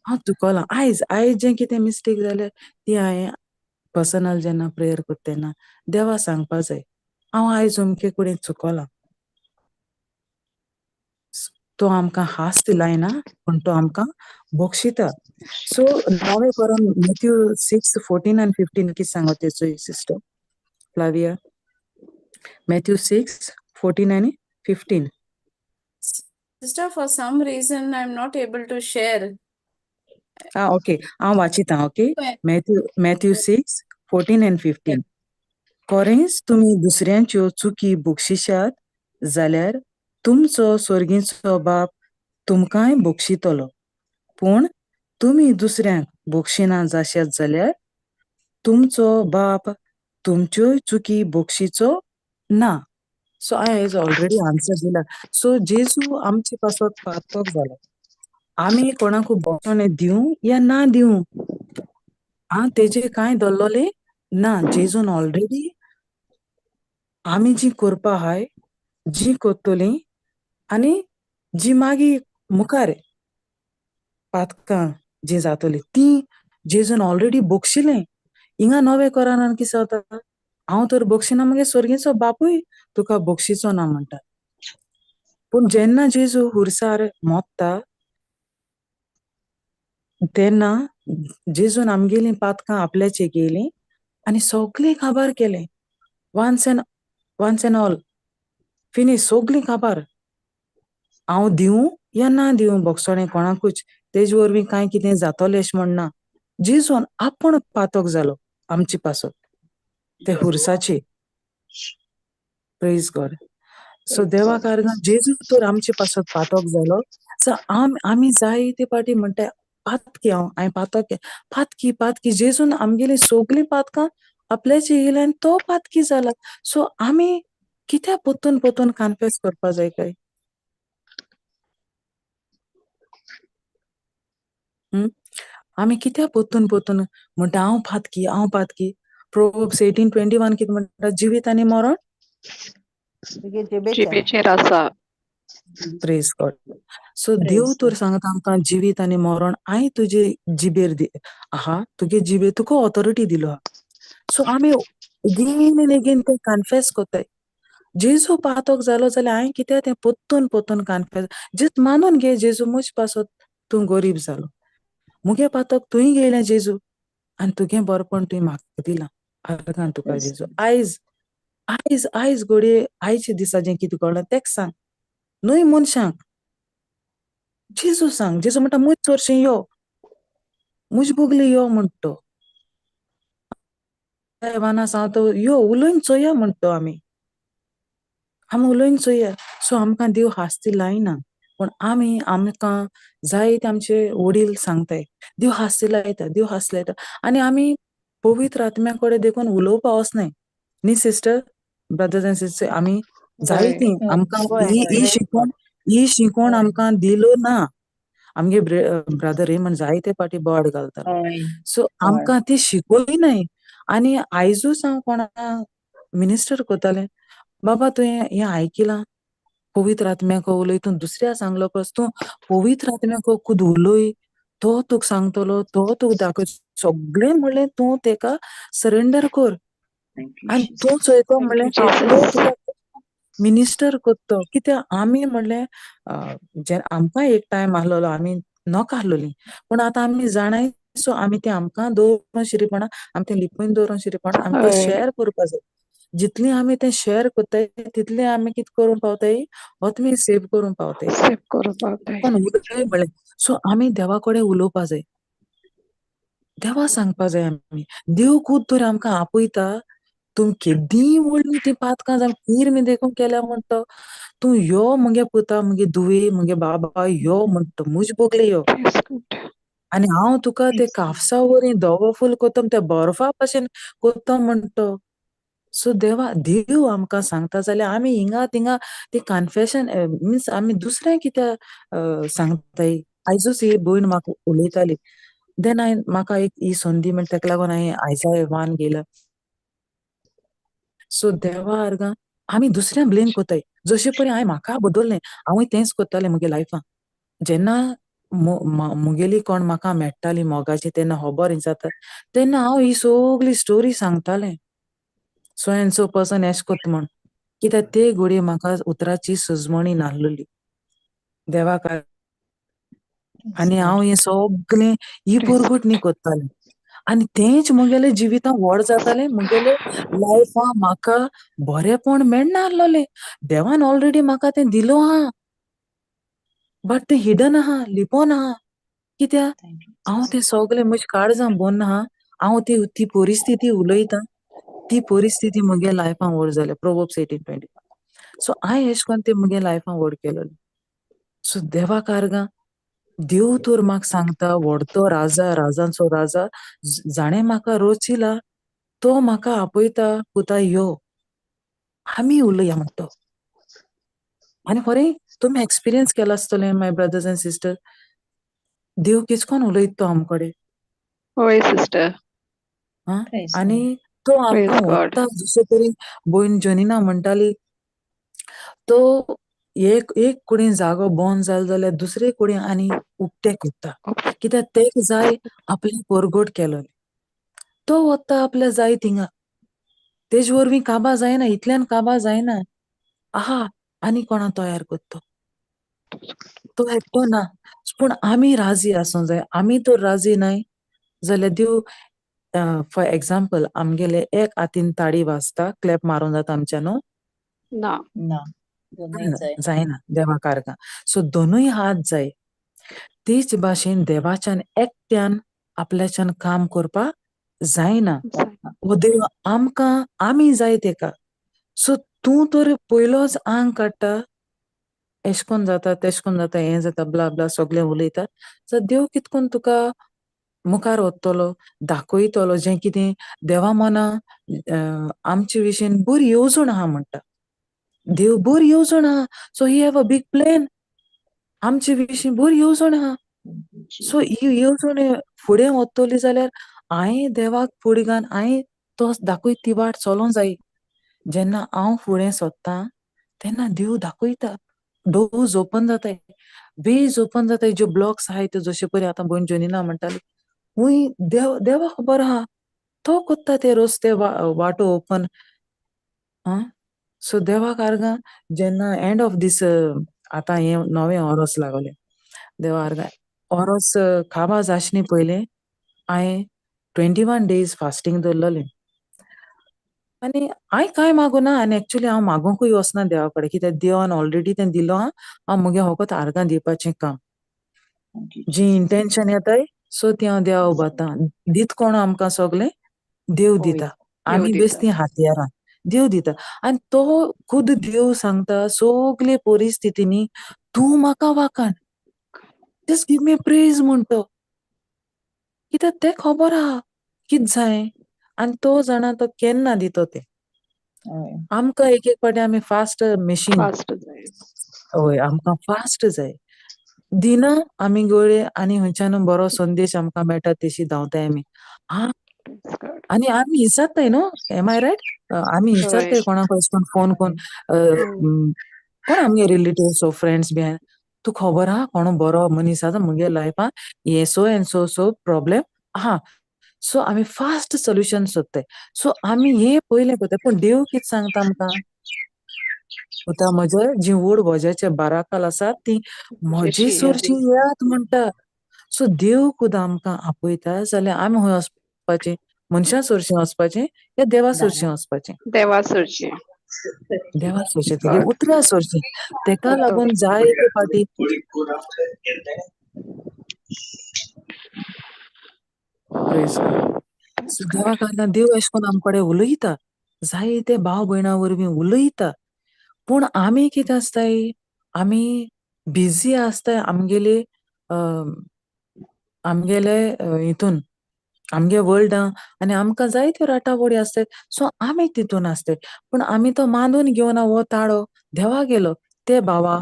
हांव चुकोलां. आयज जें कितें मिस्टेक जालें ती हांवें पर्सनल जेन्ना प्रेयर करता तेन्ना देवा सांगपा जाय हांव आयज अमके कडेन चुकोलां. तो आमकां हास्त लायना पूण तो आमकां बक्षिता. सो नवे कोरान मॅथ्यू 6:14 and 15 कितें सांगता चोय sister Flavia? Matthew 6:14 and 15. Sister, for some reason I'm not able to share. Okay हांव वाचितां. Okay Matthew 6:14 and 15. खरेंच तुमी दुसऱ्यांच्यो चुकी बक्षिशात जाल्यार तुमचो स्वर्गीचो बाप तुमकांय बक्षितलो. पूण तुमी दुसऱ्यांक बक्षिना जाशात जाल्यार तुमचो बाप तुमच्योय चुकी बक्षिचो ना. सो हांवें हेज ऑलरेडी आन्सर दिला. सो जेजू आमचे पासत पातक जालो. आमी कोणाकू बक्षणे दिवं या ना दिवं तेजेर कांय धरलोलें ना. जेजून ऑलरेडी आमी जी करपा हाय जी कोत्तोलीं आनी जी मागीर मुखार पातकां जी जातोलीं ती जेजून ऑलरेडी बक्षिलें. हिंगा नवे कोरानान कितें जाता हांव तर बक्षिना मगे स्वर्गीचो बापूय तुका बक्षिचो ना म्हणटा. पूण जेन्ना जेजू हुर्सार मोत्ता तेन्ना जेजून आमगेलीं पातकां आपल्याचेर घेयलीं आनी सगळें काबार केलें. वन्स एंड ऑल फिनिश सगळीं काबार. हांव दिवं या ना दिवं बक्षणे कोणाकूच तेजे वरवीं कांय कितें जातोलें अशें म्हण ना. जेजून आपूण पातक जालो आमचे पासत ते हुर्साचेर. Praise God. सो देवाक आर्गां जेजू तर आमचे पासत पातक जालो. सो आमी जायते पाटी म्हणटाय पातकी हांवें पातक पातकी जेजून आमगेलीं सगळीं पातकां आपल्याचेर येयलीं आनी तो पातकी जाला. सो आमी कित्याक पोत्तून कन्फेस करपा जाय काय? आमी कित्याक पोत्तून म्हणटा हांव पातकी. प्रोवर्ब्स 18:21 कितें म्हणटा? जिवीत आनी मरण तुगे जिबेचेर. जिबेचेर आसा. Praise God. सो देव तर सांगता आमकां जिवीत आनी मरण हांवें तुजे जिबेर आहा तुगे जिबेर तुका ऑथॉरिटी दिलो हा. सो आमी अगेन एंड अगेन तें कन्फेस कोत्ताय. जेजू पातक जालो जाल्यार हांवें कित्याक तें पोत्तून कन्फेस जित मानून घे जेजू मुज पासत तूं गरीब जालो. मुगे पातक तुंय घेयलें जेजू आनी तुगे बरेंपण तुवें म्हाका दिलां. आर्गां तुका जेजू. आयज घडये आयच्या दिसा जें कितें घडलां तेका सांग. न्हय मनशांक जेजू सांग. जेजू म्हणटा मुज चोरशें यो मुज बोगले यो म्हणटा. देवाना सांगता यो उलोवन चोया म्हणटा आमी उलोवन चोया. सो आमकां देव हास्ती लायना पूण आमकां जायते आमचे वडील सांगताय देव हास्ती लायता आनी आमी पवित्र आत्म्या कडेन देखून उलोवपा वचनाय न्ही सिस्टर ब्रदर्स एंड सिस्टर. आमी जायतीं आमकां ही शिकोवण आमकां दिलो ना. आमगे ब्रदर म्हण जायते पाटी बॉड घालतालो. सो आमकां ती शिकोयनाय. आनी आयजूच हांव कोणा मिनिस्टर कोत्तालें बाबा तुवें हें आयकिलां पवित्र आत्म्याक उलय. तूं दुसऱ्या सांगलो तूं पवित्र आत्म्याक खुद उलय तो तुका सांगतलो, तो तुका दाखय, सगळें म्हणलें तूं तेका सरेंडर कर आनी तूं चोयतो Thank म्हणलें you, तो Jesus. तुका मिनिस्टर कोत्तो. कित्याक आमी म्हणलें जे आमकां एक टायम आहलोलो आमी नॉक आहलोलीं, पूण आतां आमी जाणाय, सो आमी तें आमकां दवरून शिरीपणां, आमी तें लिपोवन दवरून शिरीपणां आमी तें हय. शेअर करपा जाय. जितलें आमी तें शेअर कोत्ताय तितलें आमी कितें करूंक पावताय, आत्मी सेव करूंक पावताय. सेव करूंक पावताय. पण उलय म्हणलें, सो आमी देवा कडेन उलोवपा जाय. देवा सांगपा जाय आमी. देव खूद तर आमकां आपयता. तूं केद्दीं व्हडलीं तीं पातकां जावं खीर बी देखून केल्या म्हणटा, तूं यो मुगे पुता, मुगे धुवे, मुगे बाबा यो म्हणटा, मुज बोगले यो. Praise God. आनी हांव तुका ते कापसा वरीं धवो फूल कोत्ता, ते बर्फा भशेन कोत्ता म्हणटा. सो देव आमकां सांगता जाल्यार आमी हिंगा थिंगा ते कन्फेशन मिन्स आमी दुसऱ्या कित्याक सांगताय. आयजूच ही भयण म्हाका उलयताली. देन म्हाका एक ही संदी मेळ्ळी, तेका लागून हांवें आयसाया 1 घेयला. सो देवा आर्गां आमी दुसऱ्या ब्लेम कोत्ताय. जशें परी हांवें म्हाका बदललें, हांवूय तेंच कोत्तालें मुगे लायफान. जेन्ना मुगेली कोण म्हाका मेळटाली मोगाची, तेन्ना खबर जाता, तेन्ना हांव ही सगळी स्टोरी सांगतालें. सो एंड सो पर्सन एश कोत्ता म्हण. कित्याक ते घडये म्हाका उतराची सुजमणी नासलोली. देवाक आनी हांव हें सगळें ही Praise पोरगोटनी कोत्तालें. आनी तेंच मुगेले जिवितां व्हड जातालें. मुगेले लायफां म्हाका बरेंपण मेळना आहलोलें. देवान ऑलरेडी म्हाका तें दिलो आहा. बट तें हिडन आहा, लिपोन आहा. कित्याक हांव तें सगळें म्हज्या काळजां भरून आहा. हांव ती परिस्थिती उलयतां. ती परिस्थिती मुगे लायफान व्हड जाल्या. प्रोवर्ब्स 18:25. सो हांवें एश कोन्न तें मुगे लायफान व्हड केलोलें. सो देवाक आर्गां देव तर म्हाका सांगता, व्हडतो राजा, राजांचो राजा, जाणें म्हाका रचिला, तो म्हाका आपयता, पुता यो. आमी उलया म्हणटा. आनी खरें तुमी एक्सपिरियन्स केला आसतलें माय ब्रदर्स एंड सिस्टर्स. देव कितें कोन्न उलयता तो आमकोडे. होय सिस्टर. आनी तो Praise आमकां God. ओत्ता. जशें परी भयण जोनिना म्हणटाली, तो एक कुडीन जागो बंद जालो जाल्यार दुसरे कुडीन आनी उक्तें कोत्ता. कित्याक तेका जाय आपलें परगोट केलोलें. तो वता आपल्या जाय थिंगा. तेजे वरवीं काबां जायना, इतल्यान काबां जायना. आहा आनी कोणा तयार कोत्तो. तो एकटो ना. पूण आमी राजी आसूं जाय. आमी तर राजी नाय जाल्यार देव फॉर एग्जाम्पल आमगेले एक हातीन ताळी वाजता, क्लॅप मारूं जाता आमच्यान? ना. जायना. देवाक आर्गां. सो दोनूय हात जाय. तेच भाशेन देवाच्यान एकट्यान आपल्याच्यान काम करपा जायना. हो देव आमकां, आमी जाय तेका. सो तूं तर पयलोच आंग काडटा, एश कोन्न जाता, तेश कोन्न जाता, हें जाता, ब्ला ब्ला सगळें उलयता. सो देव कितकोन तुका मुखार व्हरतलो, दाखयतलो, जें कितें देवा मना आमचे विशीन बरी येवजण आहा म्हणटा. देव बरी येवजण आहा. So he have a big plan. आमचे विशीं बरी येवजण आहा. सो ही येवजण फुडें वतली जाल्यार हांवें देवाक फुडें घालन हांवें तो दाखयता ती वाट चलों जायी. जेन्ना हांव फुडें सोदतां, तेन्ना देव दाखयता. डोर्स ओपन जाताय, वेज ओपन जाताय. ज्यो ब्लॉक्स आहाय जशे परी आतां भयण जोनिना म्हणटाली, हुंय देवा खबर आहा. तो कोत्ता ते रस्ते वाटो ओपन. सो देवाक आर्गां जेन्ना एंड ऑफ दीस आतां हें नवें ओरोस लागलें. देवा आर्गां ओरोस खावपा जाचनी पयलें हांवें 21 days फास्टींग दवरलोलें. आनी हांवें कांय मागुना आनी एक्चुली हांव मागोंकूय वचना देवा कडेन. कित्याक देवान ऑलरेडी तें दिलो आहा. हांव मुगे फकत आर्गां दिवपाचें काम. जी इंटेंशन येताय, सो ती हांव देवा उबारतां. दीत कोण आमकां सगलें? देव दिता. देव आमी दिता. बेश्टीं हातयारां. देव दिता. आनी तो खुद देव सांगता सगले परिस्थितींनी तूं म्हाका वाखाण. जस्ट गिव मी प्रेज म्हणटा. कित्याक तें खबर आहा कित जाय. आनी तो जाणा तो केन्ना दितो तें. आमकां एक पाटी आमी फास्ट मेशीन. फास्ट जाय. हय, आमकां फास्ट जाय. दिना आमी गळे आनी खंयच्यान बरो संदेश आमकां मेळटा तेशी धांवताय आमी. Praise God. आनी आमी विचारताय न्हू, एम आय रायट? आमी हय. विचारताय कोणाक अशें करून फोन कोन्न, कोण आमगे रिलेटिव्स ओ फ्रेंड्स बी आहाय. तुका खबर आहा कोण बरो मनीस आसा मुगे लायफान हे सो एंड सो प्रॉब्लेम आहा सो आमी फास्ट सोल्युशन सोदताय सो आमी हे पयलें करता पूण देव कितें सांगता आमकां उता म्हजे जी वड भोज्याचे बाराकाल आसात ती म्हजी चडशी येयात म्हणटा सो देव खुदा आमकां आपयता जाल्यार आमी खंय वचपाचें मनशां चडशें वचपाचें या देवा चडशें वचपाचें देवा सरची देवा चडशें तेगे उतरां चडशीं तेका लागून जायते फावटी प्रेज गॉड सो देवा कारणान देव अशें करून आमकडे उलयता जायते भाव भयणां वरवीं उलयता पूण आमी कितें आसताय आमी बिजी आसताय आमगेले हितून आमगे वर्ल्डा आनी आमकां जायत्यो राटावडी आसतात सो आमी तितून आसताय पूण आमी तो मानून घेवन हो ताळो देवा गेलो ते भावा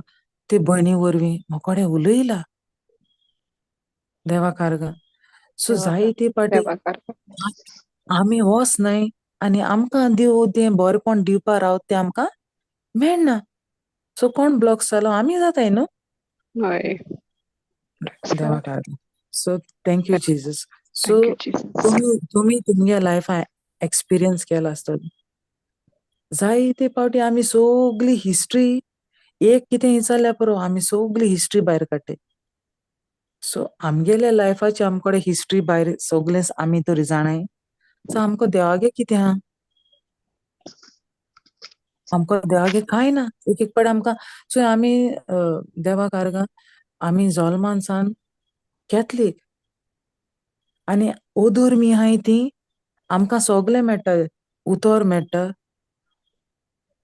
ते भयणी वरवीं मोकोडे उलयला देवा कारगा सो जायते पाटी देवा करता आमी वचनाय आनी आमकां देव तें बरेंपण दिवपा रावत तें आमकां मेळना सो कोण ब्लॉक जालो आमी जाताय न्हू हय देवा कारगा so thank you Jesus so thank you Jesus तुम्ही तुमगे लायफा एक्सपिरियन्स केला आसतलो जायते पावटी आमी सगळी हिस्ट्री एक कितें विचारल्यार पुरो आमी सगळी हिस्ट्री भायर काडटाय सो आमगेल्या लायफाची आमकडे हिस्ट्री भायर सगळें आमी तरी जाणाय सो आमकां देवागे कितें आहा आमकां देवागे कांय ना एक एक पाटी आमकां सो आमी देवा कारगा आमी जल्मान सान कॅथलीक आनी ओधर्मी आहाय ती आमकां सगळें मेळटा उतर मेळटा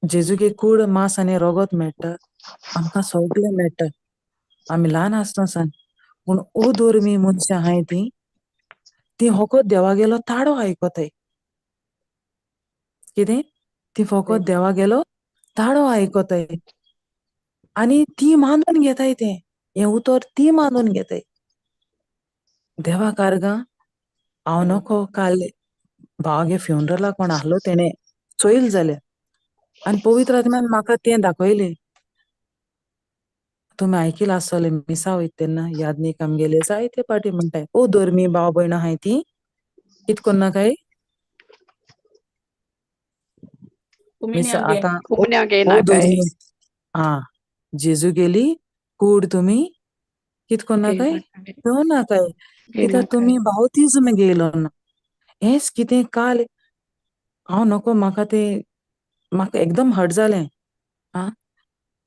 जेजूगे कूड मांस आनी रगत मेळटा आमकां सगळें मेळटा आमी ल्हान आसतना सान पूण ओधर्मी मनशां आहाय ती फकत देवागेलो ताळो आयकताय कितें ती फकत देवागेलो ताळो आयकताय आनी ती मानून घेताय तें हें उतर ती मानून घेताय देवा कारगा हांव नको काल भावागे फ्युनरलाक कोण आहलो तेणें चोयल जाल्यार आनी पवित्र आत्म्यान म्हाका तें दाखयलें तुमी आयकिलां आसतलें मिसा वयता तेन्ना यादनीक आमगेले जायते पाटी म्हणटाय ओ धर्मी भाव भयण आहाय ती कित कोन्नाकाय मिसा आतां पुण्या ओ घेयना काय धर्मी जेजू गेली कूड तुमी कित कोन्नाकाय घेवनाकाय घेयना कित्याक काय तुमी बावतिजम घेयलो ना हेंच कितें काल हांव नको म्हाका एकदम हट जालें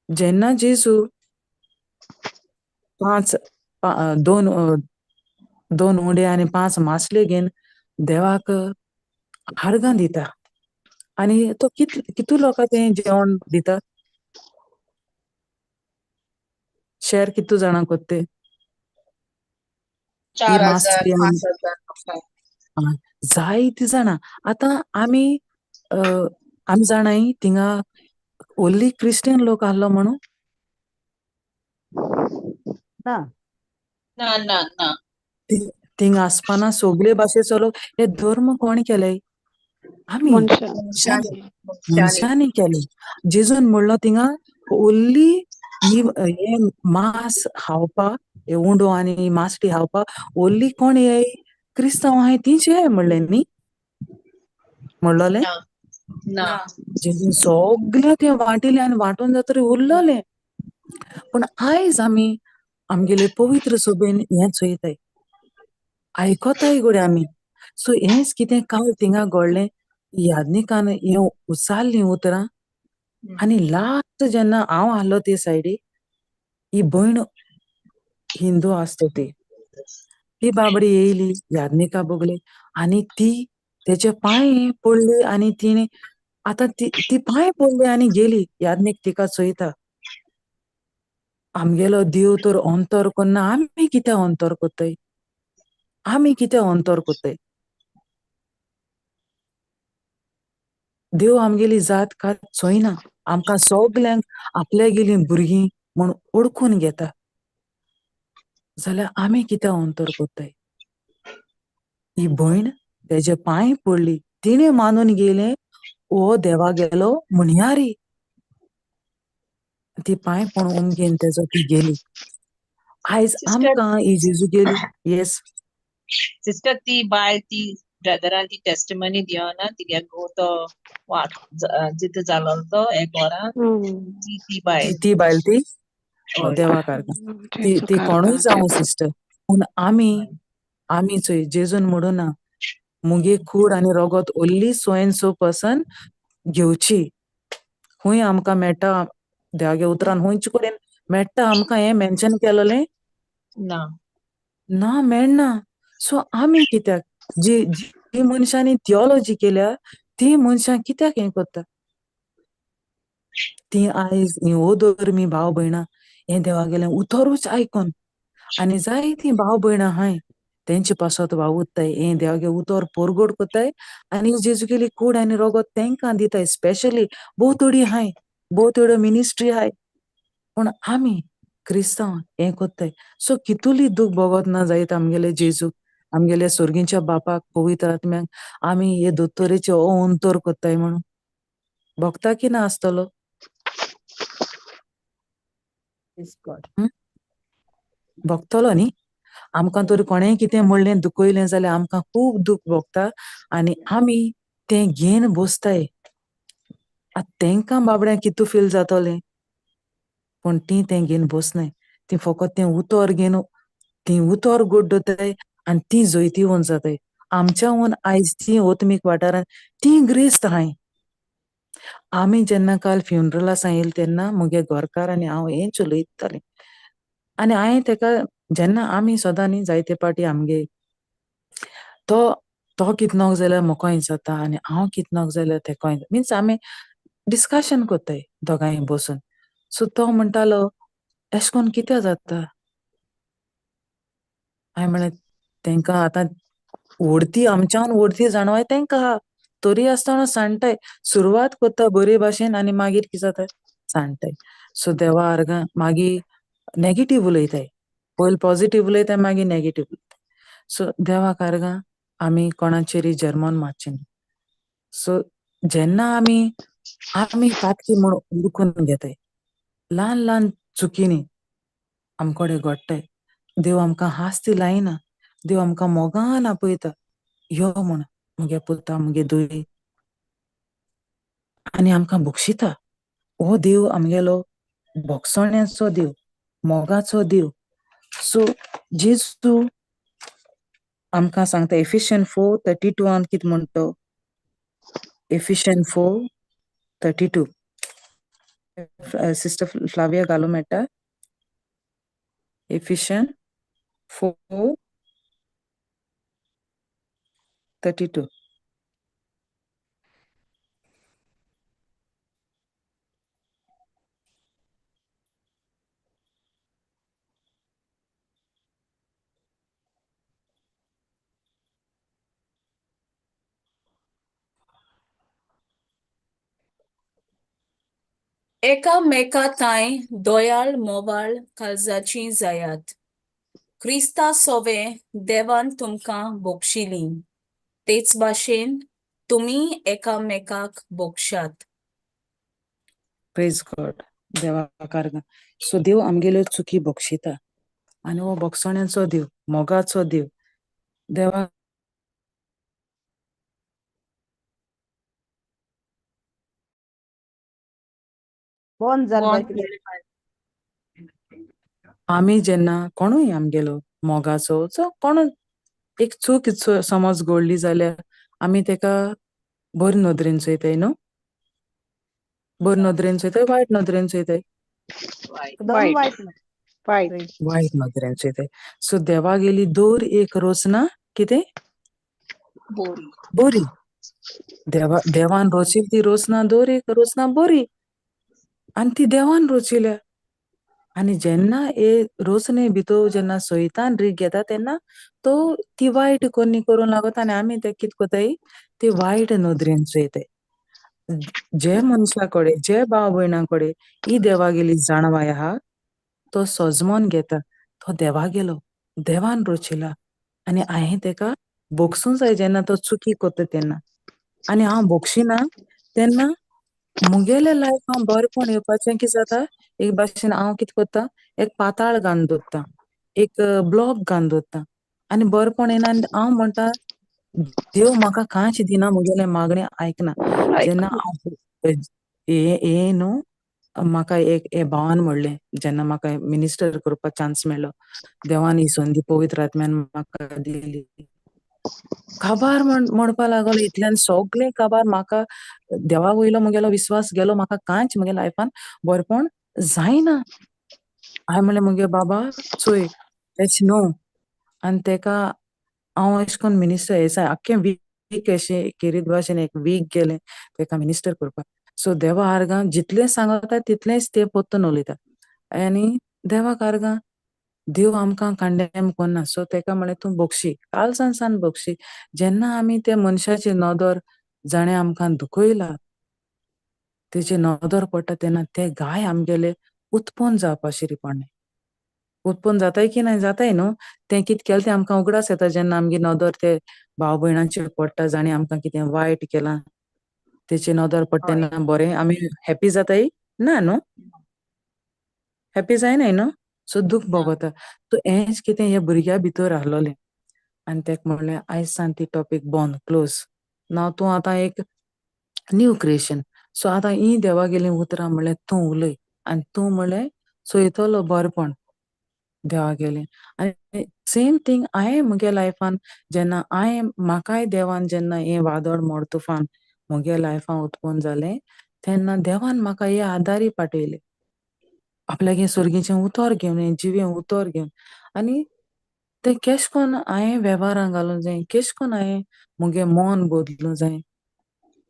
जेन्ना जेजू दोन उंडे आनी 5 मासले घेवन देवाक आर्गां दिता आनी तो कितू लोकां तें जेवण दिता शेअर कितू जाणां कोत्ते 4,000 5,000 जायतीं जाणां आतां आमी जाणाय थिंगा ओन्ली क्रिस्टियन लोक आहलो म्हणून ना ना ना ना थिंगा आसपाना सगळे भाशेचो लोक हे धर्म कोण केले आमी मनशांनी मनशांनी केले जेजून म्हणलो थिंगा ओन्ली हे मांस खावपाक हे उंडो आनी मासटी खावपाक ओन्ली कोण हे क्रिस्तांव आहाय तींच हे म्हणलें न्ही म्हणलोलें ना ना जेजून सगळें तें वाटिलें आनी वांटून जातरी उरलोलें पूण आयज आमी आमगेले पवित्र सभेन हें चोयताय आयकोताय गडे आमी सो हेंच कितें काल थिंगा घडलें यादनिकान हें उसारलीं उतरां आनी लास्ट जेन्ना हांव आहलो ते सायडीक ही भयण हिंदू आसता ती बाबडी येयली यादनिका बगले आनी ती तेचे पांय पडले आनी तिणें आतां ती पांय पडले आनी गेली यादनीक तिका चोयता आमगेलो देव तर अंतर कोन्ना आमी कितें अंतर कोत्ताय देव आमगेली जात कात चोयना आमकां सगल्यांक आपल्यागेलीं भुरगीं म्हूण ओळखून घेता जाल्यार आमी कितें अंतर कोत्ताय ही भयण तेजे पांय पडली तिणें मानून गेलें हो देवा गेलो म्हणयारी ती पांय पण उमगेन तेजो ती गेली. आयज Sister, आमकां ही जेजू गेली. येस sister ती बाय ती ब्रदरान ती टेस्टिमनी दियोना तिगे गो तो वाट जिथे जालो तो एक वरान ती बाय ती बायल ती हय. देवा कारगा ती जेजू ती कोणूय कारगा, जावं जेजू. सिस्टर पूण आमी चोय जेजून म्हणूना मुगे कूड आनी रगत only so and so person घेवची. हुंय आमकां मेळटा देवागे उतरान हुंयचे कडेन मेळटा आमकां हें मेन्शन केलोलें ना ना मेळना. सो आमी कित्याक जी मनशांनी थियोलॉजी केल्या ती मनशां कित्याक हें कोत्ता. ती आयज ही धर्मी भाव भयणां हें देवागेलें उतरूच आयकोन आनी जायतीं भाव भयणां हाय तेंचे पासत वावुरताय हें देवागे उतर परगोड कोत्ताय आनी जेजूगेली कूड आनी रगत तेंकां दिताय. स्पेशली भोव थोडी हाय भोव थोड्यो मिनिस्ट्री हाय पूण आमी क्रिस्तांव हें कोत्ताय. सो कितुली दूख भोगोत ना जायत आमगेले जेजूक आमगेले सुर्गीच्या बापाक पवित्र आत्म्याक आमी हे दोतोरेचे हो अंतर कोत्ताय म्हणून भोगता की ना आसतलो. Praise God. भोगतलो न्ही. आमकां तरी कोणेंय कितें म्हणलें दुखयलें जाल्यार आमकां खूब दूख भोगता आनी आमी तें घेवन बसताय. तेंकां बाबड्यांक कितू फील जातोलें पूण ती तें घेवन बसनाय. ती फकत तें उतर घेवन ती उतर गोड्डताय आनी ती जैतिवंत जाताय. आमच्या आयज ती ओतमीक वाठारांत ती ग्रेस्त हाय. आमी जेन्ना काल फ्युनरलासा येयले तेन्ना मुगे घरकार आनी हांव हेंच उलयतालीं आनी हांवें तेका जेन्ना आमी सदां न्ही जायते पाटी आमगे तो कितनोक जाल्यार मोकोय जाता आनी हांव कितनोक जाल्यार तेकोय मिन्स आमी डिस्कशन कोत्ताय दोगांय बसून. सो तो म्हणटालो एश कोन्न कित्या जाता. हांवें म्हळें तेंकां आतां व्हडती आमच्यान व्हडती जाणवाय तेंकां आहा तरी आसतना सांडटाय. सुरवात कोत्ता बरे भाशेन आनी मागीर कितें जाता सांडटाय. सो देवा आर्गां मागीर नेगेटीव उलयताय. पयलीं पॉझिटीव उलयताय मागीर नेगेटीव उलयताय. सो देवा कारगां आमी कोणाचेरय जर्मोन मारचें ना. सो जेन्ना आमी पातकी म्हूण उरकून घेताय ल्हान ल्हान चुकींनी आमकोडे घडटाय देव आमकां हास्त लायना. देव आमकां मोगान आपयता यो म्हूण मुगे पुता मुगे धुयी आनी आमकां बक्षिता. हो देव आमगेलो भोगसण्याचो देव मोगाचो देव. सो जेजू आमकां सांगता एफिशियन 4:32 कितें म्हणटा एफिशियन 4:32 सिस्टर फ्लाविया घालूं मेळटा. एफिशियन 4:32 एकामेकांताय दोयाळ मोवाळ काळजाची जायात. क्रिस्ता सोवे देवान तुमकां बोगशिलीं तेच भाशेन तुमी एकामेकाक बोगशात. प्रेज गॉड देवा कारगां. सो देव आमगेल्यो चुकी बक्षिता आनी हो बोगसण्याचो देव मोगाचो देव देवा बोन जाल आमी जेन्ना कोणूय आमगेलो मोगाचो कोण एक चूक समज घडली जाल्यार आमी तेका बरे नदरेन चोयताय न्हू. बरे नदरेन चोयताय वायट नदरेन चोयताय. एकदम वाईट ना. Praise. वायट नदरेन चोयताय. सो देवा गेली दोर एक रोसना कितें बरी. देवान रोचिली ती रोसना दोर एक रोसना बरी आनी ती देवान रोचिल्या. आनी जेन्ना रोसने भितर जेन्ना सैतान रीग घेता तेन्ना तो ती वायट कोन्नी करूं लागता आनी आमी ते कितें कोताय ती वायट नदरेन चोयताय. जे मनशा कडे जे भाव भयणां कडे ही देवा गेली जाणवाय आहा तो सजमोन घेता तो देवा गेलो देवान रोचिला आनी हांवें तेका बोगसूं जाय जेन्ना तो चुकी कोत्ता तेन्ना. आनी हांव बोगशिना तेन्ना मुगेल्या लायफान बरेंपण येवपाचें कितें जाता एक भाशेन हांव कितें करता, एक पाताळ गाणं दवरता, एक ब्लॉक गाणं दवरता आनी बरेपण येना आनी हांव म्हणटा देव म्हाका कांयच दिना, मुगेलें मागणें आयकना. जेन्ना हांव हे न्हू म्हाका एक हे भावान म्हणलें, जेन्ना म्हाका मिनिस्टर करपाक चान्स मेळ्ळो, देवान ही संदी पवित्र आत्म्यान म्हाका दिली. काबार म्हणपा लागलो इतल्यान सगळें काबार म्हाका देवा वयलो मुगेलो विश्वास गेलो, म्हाका कांयच मुगे लायफान बरेपण जायना. हांवें म्हणलें मुगे बाबा चोय लेट्स नो आनी तेका हांव अशें करून मिनिस्टर हें आख्खें वीक अशें केरीत भाशेन एक वीक गेलें तेका मिनिस्टर करपाक. सो देवा आर्गां जितलें सांगता तितलेंच ते पोत्तून उलयता आनी देवाक आर्गां देव आमकां कंडेम कोन्ना. सो तेका म्हणलें तूं बोगशी, काल सान बोगशी. जेन्ना आमी त्या मनशाची नदर जाणें आमकां दुखयला तेची नदर पडटा तेन्ना ते गाय आमगेले उत्पन्न जावपा शिरी पडलें. उत्पन्न जाताय की नाय जाताय न्हू. तें कितें केलें तें आमकां उगडास येता जेन्ना आमगे नदर ते भाव भयणांचेर पडटा, जाणें आमकां कितें वायट केलां तेची नदर पडटा तेन्ना बरें आमी हॅपी जाताय ना न्हू, हॅपी जायनाय न्हू. सो दूख भोगोता. सो हेंच कितें हे भुरग्या भितर आहलोलें आनी तेका म्हणलें आयज सान ती टॉपीक बंद क्लोज. नाव तूं आतां एक न्यू क्रिएशन. सो आतां ही देवागेलीं उतरां म्हणलें तूं उलय आनी तूं म्हणलें चोयतलो बरेपण देवागेलें. आनी सेम थिंग हांवें मुगे लायफान जेन्ना म्हाकाय देवान जेन्ना हें वादळ मोड तुफान मुगे लायफान उत्पन्न जालें तेन्ना देवान म्हाका हे आदारी पाटयले. आपल्याक हें सर्गीचें उतर घेवन हें जिवें उतर घेवन आनी तें केश कोन्न हांवें वेव्हारां घालूं जाय, केश कोन्न हांवें मुगे मोन बदलूं जाय.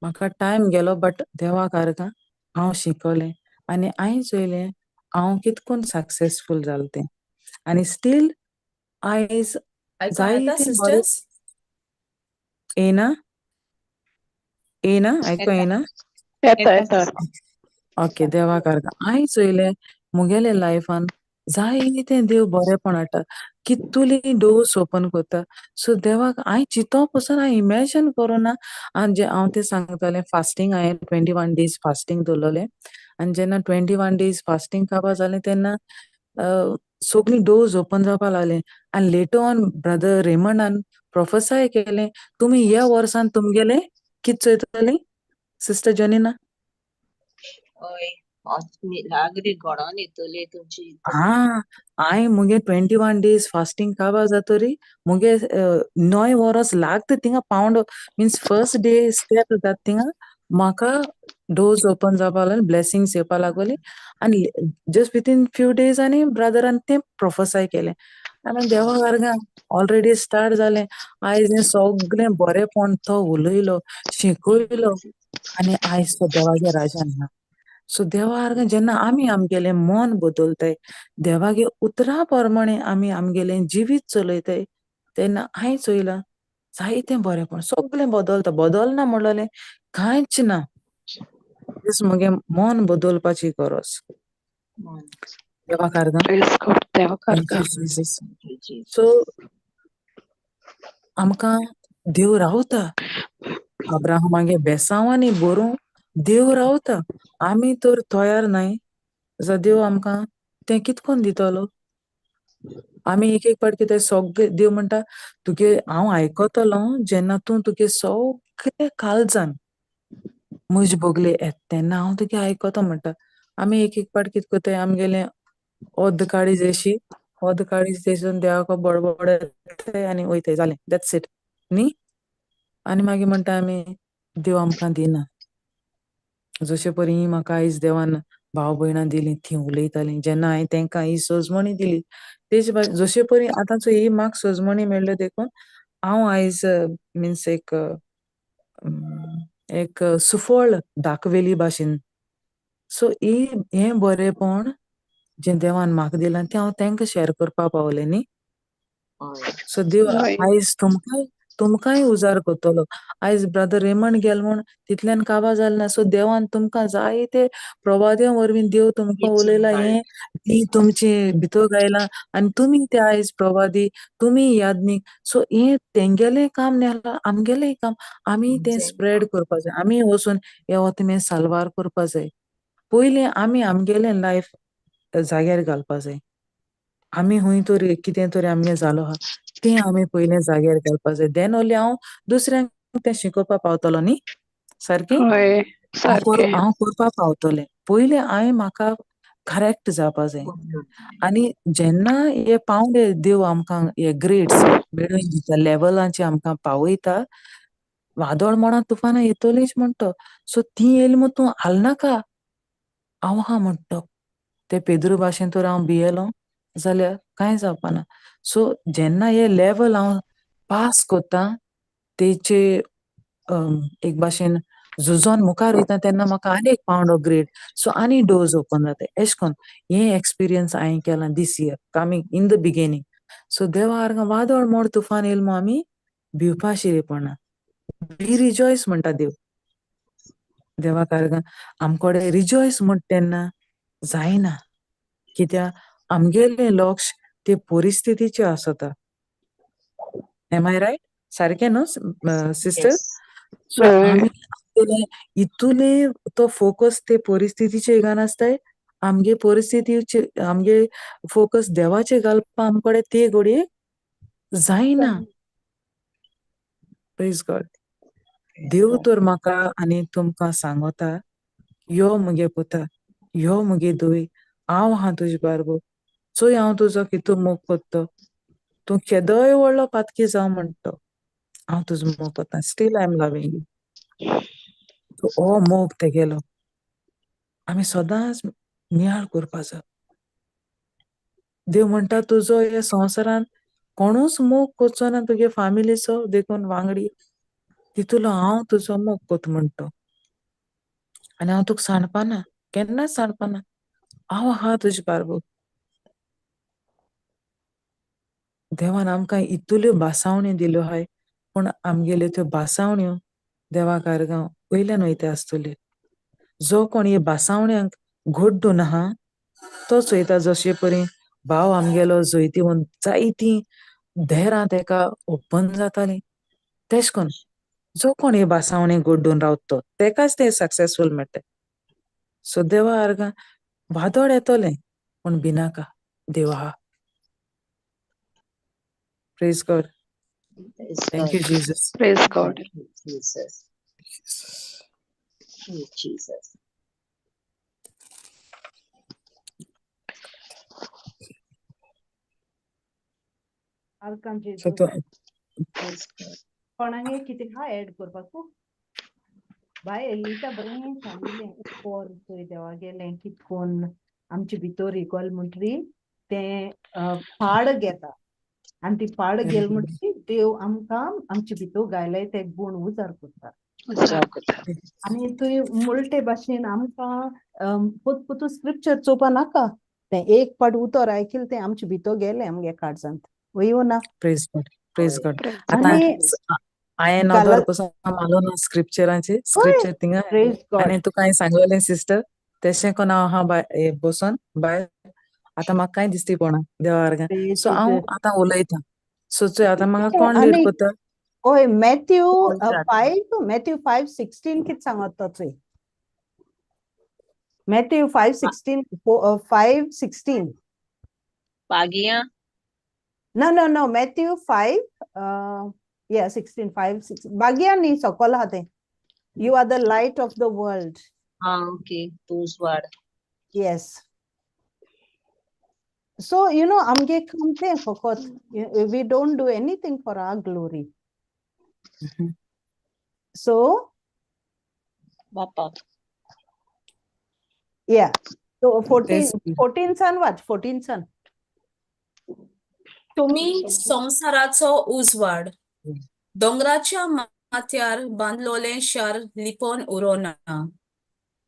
म्हाका टायम गेलो बट देवाक आर्गां हांव शिकोलें आनी हांवें चोयलें हांव कितकोन सक्सेसफूल जालें तें आनी स्टील आयज आयकूं येता जायते बरें सिस्टर्स? येना आयको येना. येता येता. ओके देवाक आर्गां हांवें चोयलें मुगेले लायफान जायतें देव बरेपण हाडटा, कितुली डोर्स ओपन कोत्ता. सो देवाक हांवें चिंतोप पसून हांवें इमॅजिन करुना. आनी जे हांव तें सांगतालें फास्टींग हांवें 21 days फास्टींग दवरलोलें आनी जेन्ना 21 days फास्टींग काबार जालें तेन्ना सगळीं डोर्स ओपन जावपा लागलें आनी लेटर ऑन ब्रदर रेमंडान प्रोफेसाय केलें तुमी ह्या वर्सान तुमगेलें कितें चोयतलीं सिस्टर जोनिना? लागरी घडोन येतली तुमची हांवें मुगे 21 days फास्टींग काबार जातोरी मुगे 9 वोरोस लागता थिंगा pound means first day step जाता थिंगा म्हाका डोर्स ओपन जावपा लागले, ब्लेसिंग्स येवपा लागोली आनी जस्ट विथीन फ्यू डेज आनी ब्रदरान तें प्रोफेसाय केलें. आनी देवाक आर्गां ऑलरेडी स्टार्ट जालें. आयज हें सगळें बरेपण तो उलयलो, शिकयलो आनी आयज तो देवागे राजान ना. सो देवा आर्गां जेन्ना आमी आमगेलें मोन बदलताय, देवागे उतरां प्रमाणें आमी आमगेलें जिवीत चलयताय तेन्ना हांवें चोयलां जायतें बरेपण सगळें बदलता. बदलना म्हणलोलें कांयच ना. जस्ट मुगे मोन बदलपाची गरज. देवाक आर्गां प्रेज गॉड. देवाक थँक यू आर्गां. जीसस. सो आमकां देव रावता. अब्राहमागे बेसांवांनी बरोवन देव रावता. आमी तर तयार नाय जाल्यार देव आमकां तें कितकोन दितलो. आमी एक पाटी कितें सगळें देव म्हणटा तुगे हांव आयकोतलों जेन्ना तूं तुगे सगळे काळजान म्हजे बोगले येता तेन्ना हांव तुगे आयकोतां म्हणटा. आमी एक पाटी कितें कोत्ताय आमगेलें ओद्द काडीज एशी ओद्द काडीज तेजून देवाको बडबडयताय आनी वयताय जालें दॅट्स इट न्ही. आनी मागीर म्हणटा आमी देव आमकां दिना. जशे परी म्हाका आयज देवान भाव भयणां दिलीं तीं उलयतालीं जेन्ना हांवें तेंकां ही सजमणी दिली तेज जशे परी आतांचो ही म्हाका सजमणी मेळ्ळ्यो देखून हांव आयज मिन्स एक सुफळ दाखवेली भाशेन. सो हें बरेपण जें देवान म्हाका दिलां तें हांव तेंकां शेअर करपा पावलें न्ही. सो देव हय. आयज तुमकांय उजार कोत्तलो. आयज ब्रदर रेमंड गेल म्हूण तितल्यान काबार जालें ना. सो देवान तुमकां जायते प्रवाद्यां वरवीं देव तुमकां उलयलां हें ती तुमचे भितर घायलां आनी तुमी ते आयज प्रवादी तुमी यादनीक. सो हें तेंगेलें काम नेलां आमगेलेंय काम. आमी तें स्प्रेड करपा जाय. आमी वचून हे वोतमें साल्वार करपा जाय. पयलीं आमी आमगेलें लायफ जाग्यार घालपा जाय. आमी हुंय तरी कितें तरी आमगे जालो आहा तें आमी पयलें जाग्यार घालपा जाय. देन ओन्ली हांव दुसऱ्यांक तें शिकोवपा पावतलो न्ही. सारकें? होय सारकें. हांव करपा पावतलें. पयलें हांवें म्हाका करेक्ट जावपा जाय. आनी जेन्ना हे पावले देव आमकां हे ग्रेड्स मेळून दिता, लेवलांचेर आमकां पावयता, वादळ म्हणा तुफानां येतलींच म्हणटा. सो तीं येयलीं म्हूण तूं हालनाका. हांव आहा म्हणटा. ते पेद्रू भाशेन तर हांव भियेलों जाल्यार कांय जावपा ना. सो जेन्ना हे लेवल हांव पास कोत्तां, तेचे एक भाशेन झुजोन मुखार वयता तेन्ना म्हाका आनी एक पावंडो ग्रेड. सो आनी डोर्स ओपन जाताय. एशें कोन्न हें एक्सपिरियन्स हांवें केलां this year coming in the beginning. So देवा आर्गां वादळ मोड तुफान येयलो म्हूण आमी भिवपा शिरी पडना. बी रिजॉयस म्हणटा देव. देवाक आर्गां आमकोडे रिजॉयस म्हूण तेन्ना जायना. कित्याक आमगेलें लक्ष ते परिस्थितीचेर आसता. Am I right? सारकें न्हू सिस्टर? सो होय. आमी आमगेलें इतुलें तो फोकस ते परिस्थितीचेर घालनासताय. आमगे परिस्थितीचेर आमगे फोकस देवाचेर घालपा आमकोडे ते घडये जायना. Praise God. देव तर म्हाका आनी तुमकां सांगता, यो मुगे पुता, यो मुगे धूय, हांव आहां तुजे बारबर. चोय हांव तुजो कितू मोग कोत्तो. तूं केदोय व्हडलो पातकी जावं म्हणटा, हांव तुजो मोग कोत्तां. Still I am loving you. हो मोग तेगेलो आमी सदांच नियाळ करपा जाय. देव म्हणटा तुजो हे संवसारान कोणूच मोग करचो ना तुगे फॅमिलीचो देखून वांगडी. तितूलो हांव तुजो मोग कोत म्हणटा. आनी हांव तुका सांडपाना, केन्नाच सांडपाना. हांव आहां तुजे बारबर. देवान आमकां इतल्यो बासावण्यो दिल्यो आहाय, पूण आमगेल्यो त्यो बासावण्यो देवाक आर्गां वयल्यान वयता आसतल्यो. जो कोण हे बासावण्यांक घोड्डून आहा, तोच वयता जशे परी भाव आमगेलो जैतिवंत जायतीं देरां तेका ओपन जातालीं. तेश कोन्न जो कोण हे बासावणे घोड्डून रावता तेकाच ते सक्सेसफूल मेळटाय. सो देवा आर्गां वादळ येतोलें पूण भिनाका, देव आहा. Praise God. Thank you Jesus. Praise God. Jesus. आर्कांचेर सो तो कोणागे कितें हा एड करपाकू? बाय एलिसा बरें सांगिल्लें उपर चोय देवा गेलें कितकोन आमचे भितर इक्वल म्हणटरी तें पाड घेता. आनी ती पाड गेल म्हणटरी देव आमकां आमचे भितर घायलाय ते गूण उजार करता. आनी तुवें मुळटे भाशेन आमकां पोतू स्क्रिप्चर चोवपा नाका. तें एक पाट उतर आयकिल तें आमचे भितर गेलें आमगे काळजांत. वयो ना. Praise God. Praise God. आतां आनी हांवें नोदोर पसून मालो ना स्क्रिप्चरांचे स्क्रिप्चर थिंगा प्रेज गॉड. आनी तुका हांवें सांगलेलें सिस्टर तेशें कोन्न हांव आहां बसून भायर. आतां म्हाका कांय दिसती पडना देवा आर्गां. सो हांव आतां उलयतां. सो चोय आतां म्हाका कोण लीड आनी कोत्ता? ओय मॅथ्यू 5:16 कितें सांगता चोय? Matthew 5:16 Pagia. No, Matthew 5 16 5:16 बागिया न्ही सकल आहा तें. You are the light of the world. Okay. Those word. Yes. So, आमगे काम तें फकत. We don't do anything for our glory. So, Bapa. yeah. So 14 son what? 14 son. तुम्ही संसाराचो उजवाड दोंगराच्या माथ्यार बांदलोलें शार लिपोन उरोना.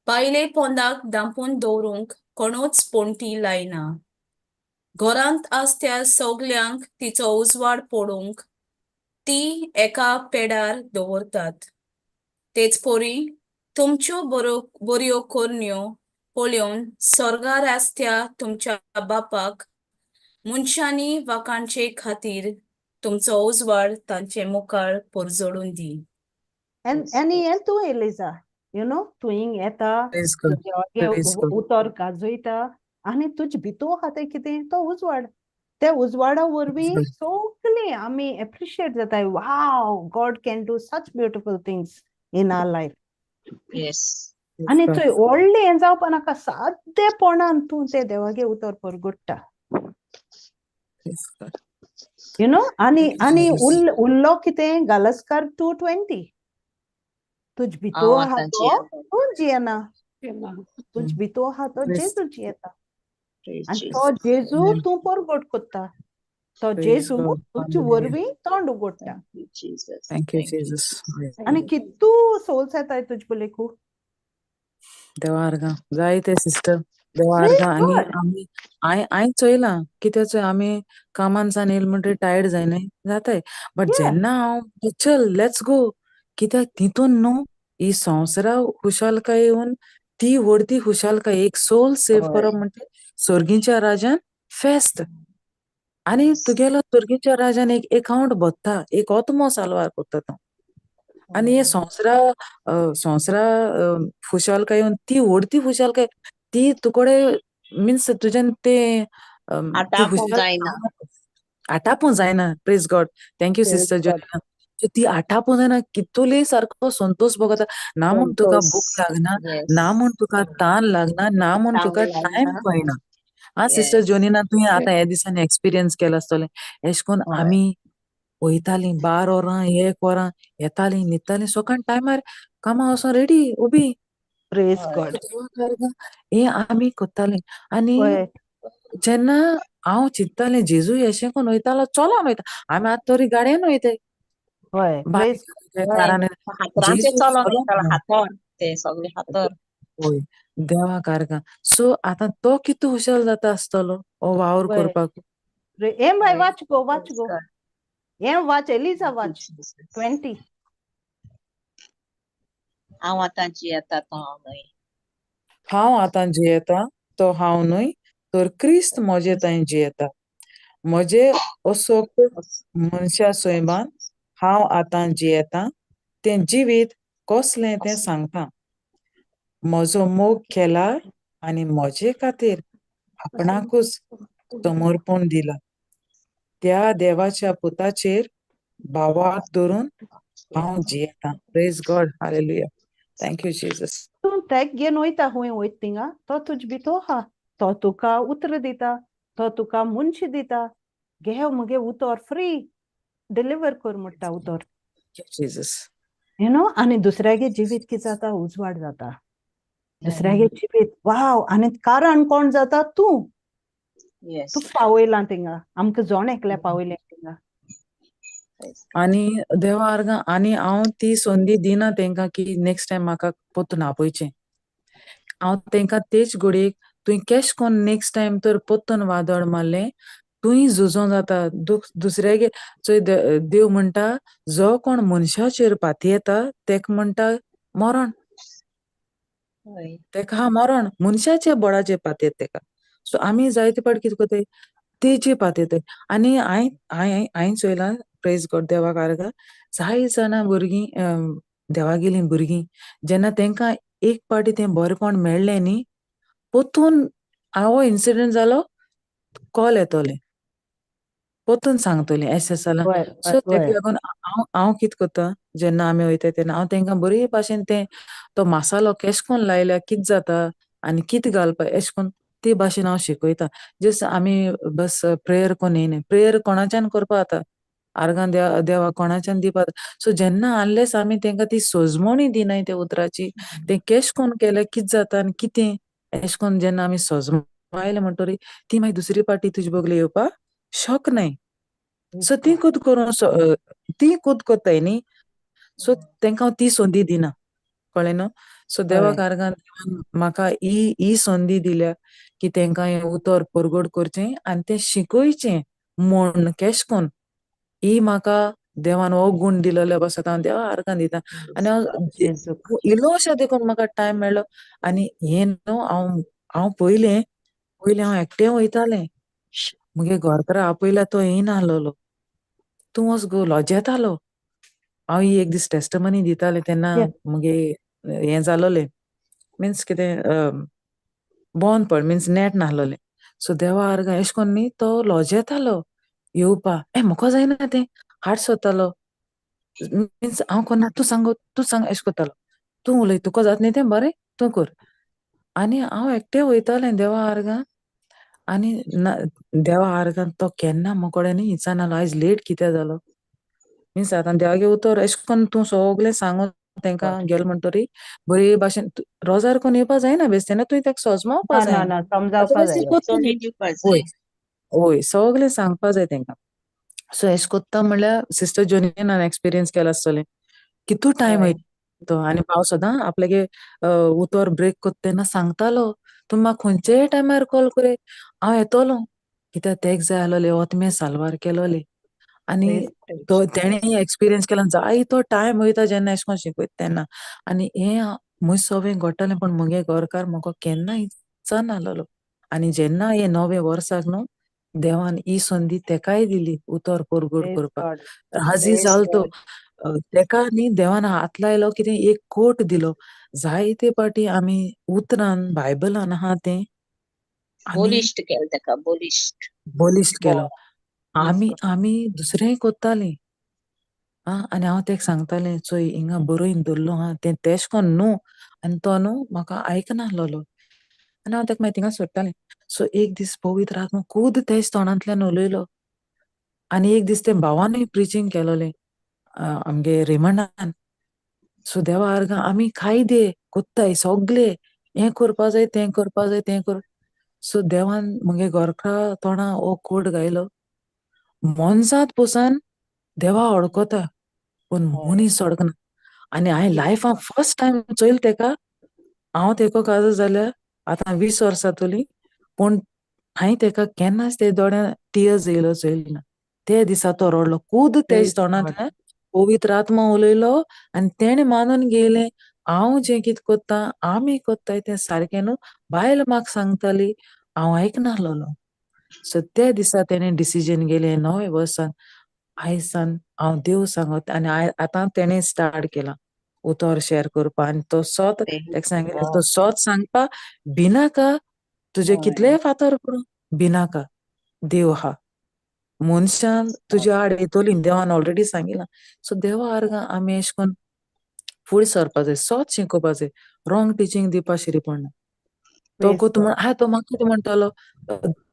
पायले पोंदाक दांपून दवरूंक कोणूच पोंटी लायना. घरांत आसत्या सोगल्यांक तिचो उजवाड पडूंक ती एका पेडार दवरतात. तेच पोरी तुमच्यो बऱ्यो कोरण्यो पळोवन स्वर्गार आसत्या तुमच्या बापाक मनशांनी वाकाणचे खातीर तुमचो उजवाड तांचे मुखार परजोडून दी. And tu Eliza, tuing eta praise God. Praise God. utor kazuita आनी तुजे भितू आहा तें कितें तो उजवाड त्या उजवाडा वरवीं सगळीं आमी एप्रिशिएट जाताय wow god can do such beautiful things in our life Yes. आनी थंय व्हडलें हें जावपा नाका सादेपणान तूं तें देवागे उतर परगोडटा यू नो आनी उरलो कितें गालस्कार 2:20 तुज भितू हांव आहा आतां तो जियेता. तूं जियेना Amen. तुज भितू आहा तो Praise- जेजू जियेता Praise आनी Jesus. तो जेजू Amen. तूं परगोड कोत्ता तो Praise जेजू God. तुज Hallelujah. वरवीं तोंड उगोडटा Thank you, Jesus. Thank you, Jesus. आनी कितू सोल्स येताय तुज बुलेकू देवार्गा जायते सिस्टर देवार्गा Praise आनी God. आमी हांवें चोयलां कित्याक चोय आमी कामान सान येयले म्हणटरी टायर्ड जायनाय जाताय बट Yeah. जेन्ना हांव चल लेट्स गो कित्याक तितून न्हू ही संवसारा खुशालकाय येवन ती व्हडती खुशालकाय एक सोल सेव हय. करप म्हणजे सर्गीच्या राजान फेस्त आनी तुगेलो सर्गीच्या राजान एक अकाउंट भरता एक आत्मो सालवार कोत्ता तो आनी हे संवसारा खुशालकाय येवन ती व्हडती खुशालकाय ती तुकोडे मिन्स तुज्यान ते ती आटापूं जायना. आटापूं जायना praise God thank you Praise sister God. जोनिया ती आटापूं जायना कितुले सारको संतोष भोगता ना म्हूण तुका संतोष. भूक लागना Yes. ना म्हूण तुका तान लागना ना म्हूण तांग तुका टायम लागना. पळयना हा सिस्टर Yes. जोनिना तुवें आतां ह्या दिसांनी एक्सपिरियन्स केला आसतलें एशें कोन्न हय. आमी वयतालीं 12 वरां 1 वरां येतालीं न्हिदतालीं सकाळ टायमार कामां वचोन रेडी उबी Praise हय. God. हे आमी कोत्तालीं आनी होय जेन्ना हांव चिंत्तालें जेजू अशें कोन्न वयतालो चलोन वयता आमी आतां तरी गाडयेन वयताय होय प्रेज हय. कारान हातरांचे जेजू चलोन चलोन वयतालो ना. हातोर ते सगळे हातोर. होय देवा कारगा सो आतां तो कितू हुशाल जाता आसतलो हो वावर होय करपाक हें बाय हय. वाच गो Praise God. हें वाच एलिजा Thank you, वाच Jesus. 20 हांव आतां जियेता तो हांव न्हय. हांव आतां जियेतां तो हांव न्हय तर क्रिस्त म्हजे ताईं जियेता म्हजे असोक मनशा सोयबान हांव आतां जियेतां तें जिवीत कसलें तें सांगता म्हजो मोग केला आनी म्हजे खातीर आपणाकूच समर्पण दिला त्या देवाच्या पुताचेर भावाक धरून हांव जियेतां praise God hallelujah thank you Jesus तूं तेक घेवन वयता खूंय वयता थिंगा तो तुज भितू आहा तो तुका उतर दिता तो तुका मुनश दिता घे मुगे उतर फ्री डिलिव्हर कर म्हणटा उतर जीसस यू नो आनी दुसऱ्यागे जिवीत कितें जाता उजवाड जाता दुसऱ्यागे जिवीत वाव आनी कारण कोण जाता तूं Yes. तुका पावयलां थिंगा आमकां जोण एकल्या पावयलें थिंगा Praise God. आनी देवा आर्गां आनी हांव ती संदी दिना तेंकां की नेक्स्ट टायम म्हाका पोत्तून आपयचें हांव तेंकां तेच घडयेक तुवें केश कोन्न नेक्स्ट टायम तर पोत्तून वादळ मारलें तुंय झुजों जाता दुसऱ्यागे चोय देव म्हणटा जो कोण मनशाचेर पातयेता तेका म्हणटा मरण हय. तेका हा मरण मनशाच्या बळाचेर पातयेत तेका सो आमी जायते पाट कितें कोताय तेजे पातयताय आनी हांवें चोयलां प्रेज गॉड देवा कारगा जाय जाणां भुरगीं देवागेलीं भुरगीं जेन्ना तेंकां एक पाटी तें बरेंपण मेळ्ळें न्ही पोत्तून हो इन्सिडंट जालो कॉल येतोलें पोत्तून सांगतलीं एस जालां होय सो होय तेका लागून हांव कितें कोत्तां जेन्ना आमी वयताय तेन्ना हांव तेंकां बरे भाशेन तो मसालो केश कोन्न लायल्यार कितें जाता आनी कितें घालपा एशें कोन्न ते भाशेन हांव शिकयतां जस्ट आमी बस प्रेयर कोन्न येयनाय प्रेयर कोणाच्यान करपा जाता आर्गां देवा कोणाच्यान दिवपा जाता सो जेन्ना अनलेस आमी तेंकां ती सोजमोणी दिनाय त्या उतराची तें केश कोन्न केल्यार कितें जाता आनी कितें एशें कोन्न जेन्ना आमी सोजमायले म्हणटोरी ती मागीर दुसरी पाटी तुजे बोगले येवपा शकनाय सो ती खूद करून ती खूद कोत्ताय न्ही सो तेंकां हांव ती संदी दिना कळ्ळें न्हू सो देवा होय कारगान म्हाका ही संदी दिल्या की तेंकां हें उतर परगोड करचें आनी तें शिकोयचें म्हूण केश कोन्न ही म्हाका देवान हो गूण दिलोले बसत हांव देवा आर्गां दितां आनी जेजू हांव इल्लोशें देखून म्हाका टायम मेळ्ळो आनी हें न्हू हांव पयलें हांव एकटें वयतालें मुगे घोरकारा आपयल्यार तो येयना आसलोलो तूं वच गो लॉजेतालो हांव ही एक दीस टेस्टमनी दितालें तेन्ना Yeah. मुगे हें जालोलें मिन्स कितें बंद पड मिन्स नेट नाहलोलें सो देवा आर्गा एश कोन्न न्ही तो लॉजेतालो येवपा म्हाका जायना तें हाड सोदतालो मिन्स हांव कोन्ना तूं सांग एश कोत्तालो तूं उलय तुका जाता न्ही तें बरें तूं कर आनी हांव एकटें वयतालें देवा आर्गां आनी देवा आर्गां तो केन्ना मोकोडे न्ही विचारनालो आयज लेट कितें जालो मिन्स आतां देवागे उतर एश कोन्न तूं सोगलें सांगून तेंकां गेल म्हणटोरी बरे भाशेन रोजार कोन्न येवपा जायना बेस्तेना तुवें तेका सोजमावपा ना जाय समजावपा जाय समजोनी दिवपा जाय वय सगलें सांगपा जाय तेंकां सो एश कोत्ता म्हणल्यार सिस्टर जोनीन हांवें एक्सपिरियन्स केला आसतोलें कितू टायम वयतो आनी हांव सदां आपल्यागे उतर ब्रेक कोत्ता तेन्ना सांगतालो तुमी म्हाका खंयचेय टायमार कॉल कोरे हांव येतोलो कित्याक तेक जाय आसलोलें ओतमें साल्वार केलोलें आनी तो तेणें एक्सपिरियन्स केला जायतो टायम वयता जेन्ना एश कोन्न शिकयता तेन्ना आनी हें म्हजें सवें घडटलें पूण मुगे घरकार म्हाका केन्ना विचारनाहलोलो आनी जेन्ना हे 9 वर्साक न्हू देवान ही संदी तेकाय दिली उतर परगोड करपाक हाजी जालतो तेका न्ही देवान हात लायलो कितें एक कोट दिलो जायते पाटी आमी उतरान बायबलान आहा तें आमी बोलिश्ट केलें तेका बोलिश्ट बलिश्ट केलो आमी दुसरेंय कोत्तालीं आनी हांव तेका सांगतालें चोय हिंगा बरोयन दवरलो हा तें तेश कोन्न न्हू आनी तो न्हू म्हाका आयकनाहलोलो आनी हांव तेका मागीर थिंगा सोडटालें सो एक दीस पवित्र आत्मो खूद तेज तोंडांतल्यान उलयलो आनी एक दीस तें भावानूय प्रिचींग केलोलें आमगे रेमंडान सो देवा आर्गां आमी खायदे कोत्ताय सोगले हें करपा जाय तें करपा जाय तें कर सो देवान मुगे घोरकारा तोंडां हो कोट घायलो मोनजात पोसान देवा ओडकोता पूण मनीस ओडकना आनी हांवें लायफान फर्स्ट टायम चोयलें तेका हांव तेको काजो जाल्यार आतां 20 वर्सां जातोलीं पूण हांवें तेका केन्नाच ते दोळ्यान टियर्स येयलो चोयलें ना ते दिसा तो रोडलो खूद तेज तोंडांतल्यान पवित्र आत्मा उलयलो आनी तेणें मानून घेयलें हांव जें कितें कोत्तां आमी कोत्ताय तें सारकें न्हू बायल म्हाका सांगताली हांव आयकनाहलोलो सो ते दिसा तेणें डिसिजन घेयलें 9 वर्सान आयज सान हांव देव सांगत आनी आतां तेणें स्टार्ट केलां उतर शेअर करपा आनी तो सोत तेका सांगिल्लें तो सोत सांगपा भिनाका तुजे कितलेय फातर पडूं भिनाका देव आहा मनशान तुज्या आड येतोलीं देवान ऑलरेडी सांगिलां सो देवा आर्गां आमी एश कोन्न फुडें सरपा जाय सोत शिकोवपा जाय रॉंग टिचींग दिवपा शिरी पडना तो कोत तो म्हाका कितें म्हणटालो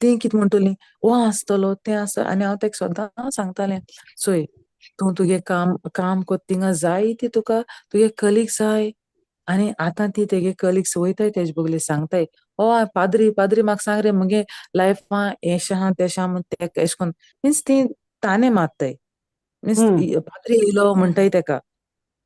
ती कितें म्हणटलीं हो आसतलो तें आसा आनी हांव तेका सदां सांगतालें चोय तूं तुगे काम कोत्ता थिंगा जायती तुका तुगे कलिग्स जाय आनी आतां ती तेगे कलिग्स वयताय तेजे बोगले सांगताय पाद्री म्हाका सांग रे मुगे लायफा एशें आहा तेशें आहा म्हूण तेका एश कोन्न मिन्स ती ताणे मारताय मिन्स पाद्री येयलो म्हणटाय तेका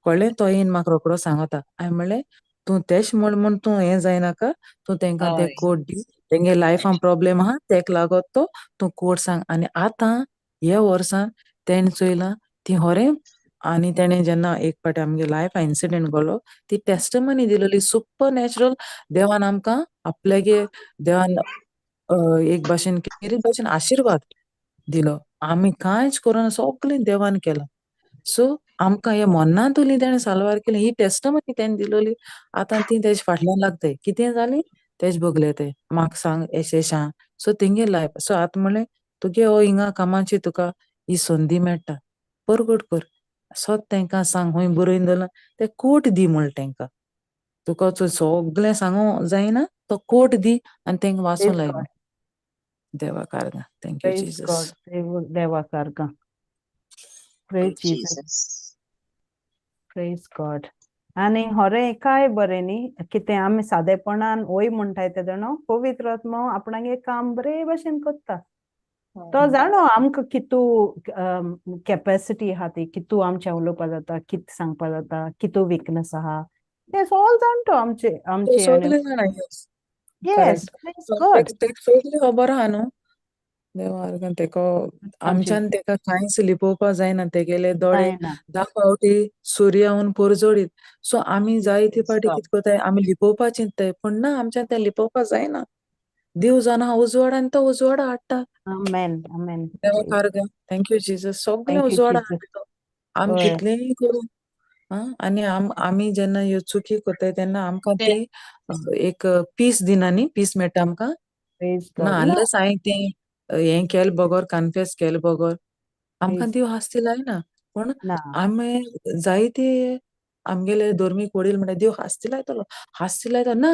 कळ्ळें तो येयन म्हाका रोकडो सांगता हांवें म्हणलें तूं तेश म्हूण तूं हें जायनाका तूं तेंकां तें कोट दी तेंगे लायफान प्रॉब्लेम आहा तेका लागोत तो तूं कोट सांग आनी आतां ह्या वर्सान तेणें चोयलां ती होरें आनी तेणें जेन्ना एक पाटी आमगे लायफा इन्सिडेंट घडलो ती टेस्टमनी दिलोली सुपर नॅचरल देवान आमकां आपल्यागे देवान एक भाशेन कितें भाशेन आशिर्वाद दिलो आमी कांयच करोना सोगलें देवान केलां सो आमकां हें मोन्नातुली तेणें साल्वार केलें ही टेस्टमनी तेणें दिलोली आतां ती तेजे फाटल्यान लागताय कितें जालें तेज बोगले ते म्हाका सांग एशें आहा सो तेंगे लायफ सो आतां म्हणलें तुगे हो हिंगा कामाची तुका ही संदी मेळटा परगोट कर सोत तेंकां सांग हूंय बरोयन दवरलां ते कोट दी म्हूण तेंकां तुका चोय सोगलें सांगो जायना तो कोट दी आनी तेंकां वाचूं लाय देवा कारगा थँक्यू जीसस देवा सारका praise Jesus Jesus. Praise God आनी होरें काय बरें न्ही कितें आमी सादेपणान वय म्हणटाय ते जाणो पवित्र आत्मा आपणागे काम बरे भाशेन कोत्ता तो जाणो आमकां कितू कॅपॅसिटी आहा ती कितू आमचें उलोवपा जाता कित सांगपा जाता कितू विकनस आहा ते सगळें जाणटो आमचे सोगलें जाणा येस प्रेज गॉड तेका सोगलें खबर आहा न्हू देवा आर्गां तेको आमच्यान तेका कांयच लिपोवपा जायना तेगेले दोळे जायना धा फावटी सुर्याहून पोरजोडीत सो आमी जायते पाटी कितें कोताय आमी लिपोवपा चिंतताय पूण ना आमच्यान तें लिपोवपा जायना देव जावन आहा उजवाड आनी तो उजवाड हाडटा आमेन देवा कारगा थँक्यू जीसस सोगलें थँक्यू उजवाड जीसस हाडटा तो आमी हय कितलेंय करूं आनी आमी जेन्ना ह्यो चुकी कोत्ताय तेन्ना आमकां ते- ती एक पीस दिना न्ही, पीस मेळटा आमकां Praise ना God. अनलेस हांवें तें हें केलें बगोर कन्फेस केलें बगोर आमकां Praise देव हास्ती लायना. पूण ना. आमी जायते आमगेले धोर्मीक वडील म्हणटा देव हास्ती लायतलो, हास्ती लायता ना,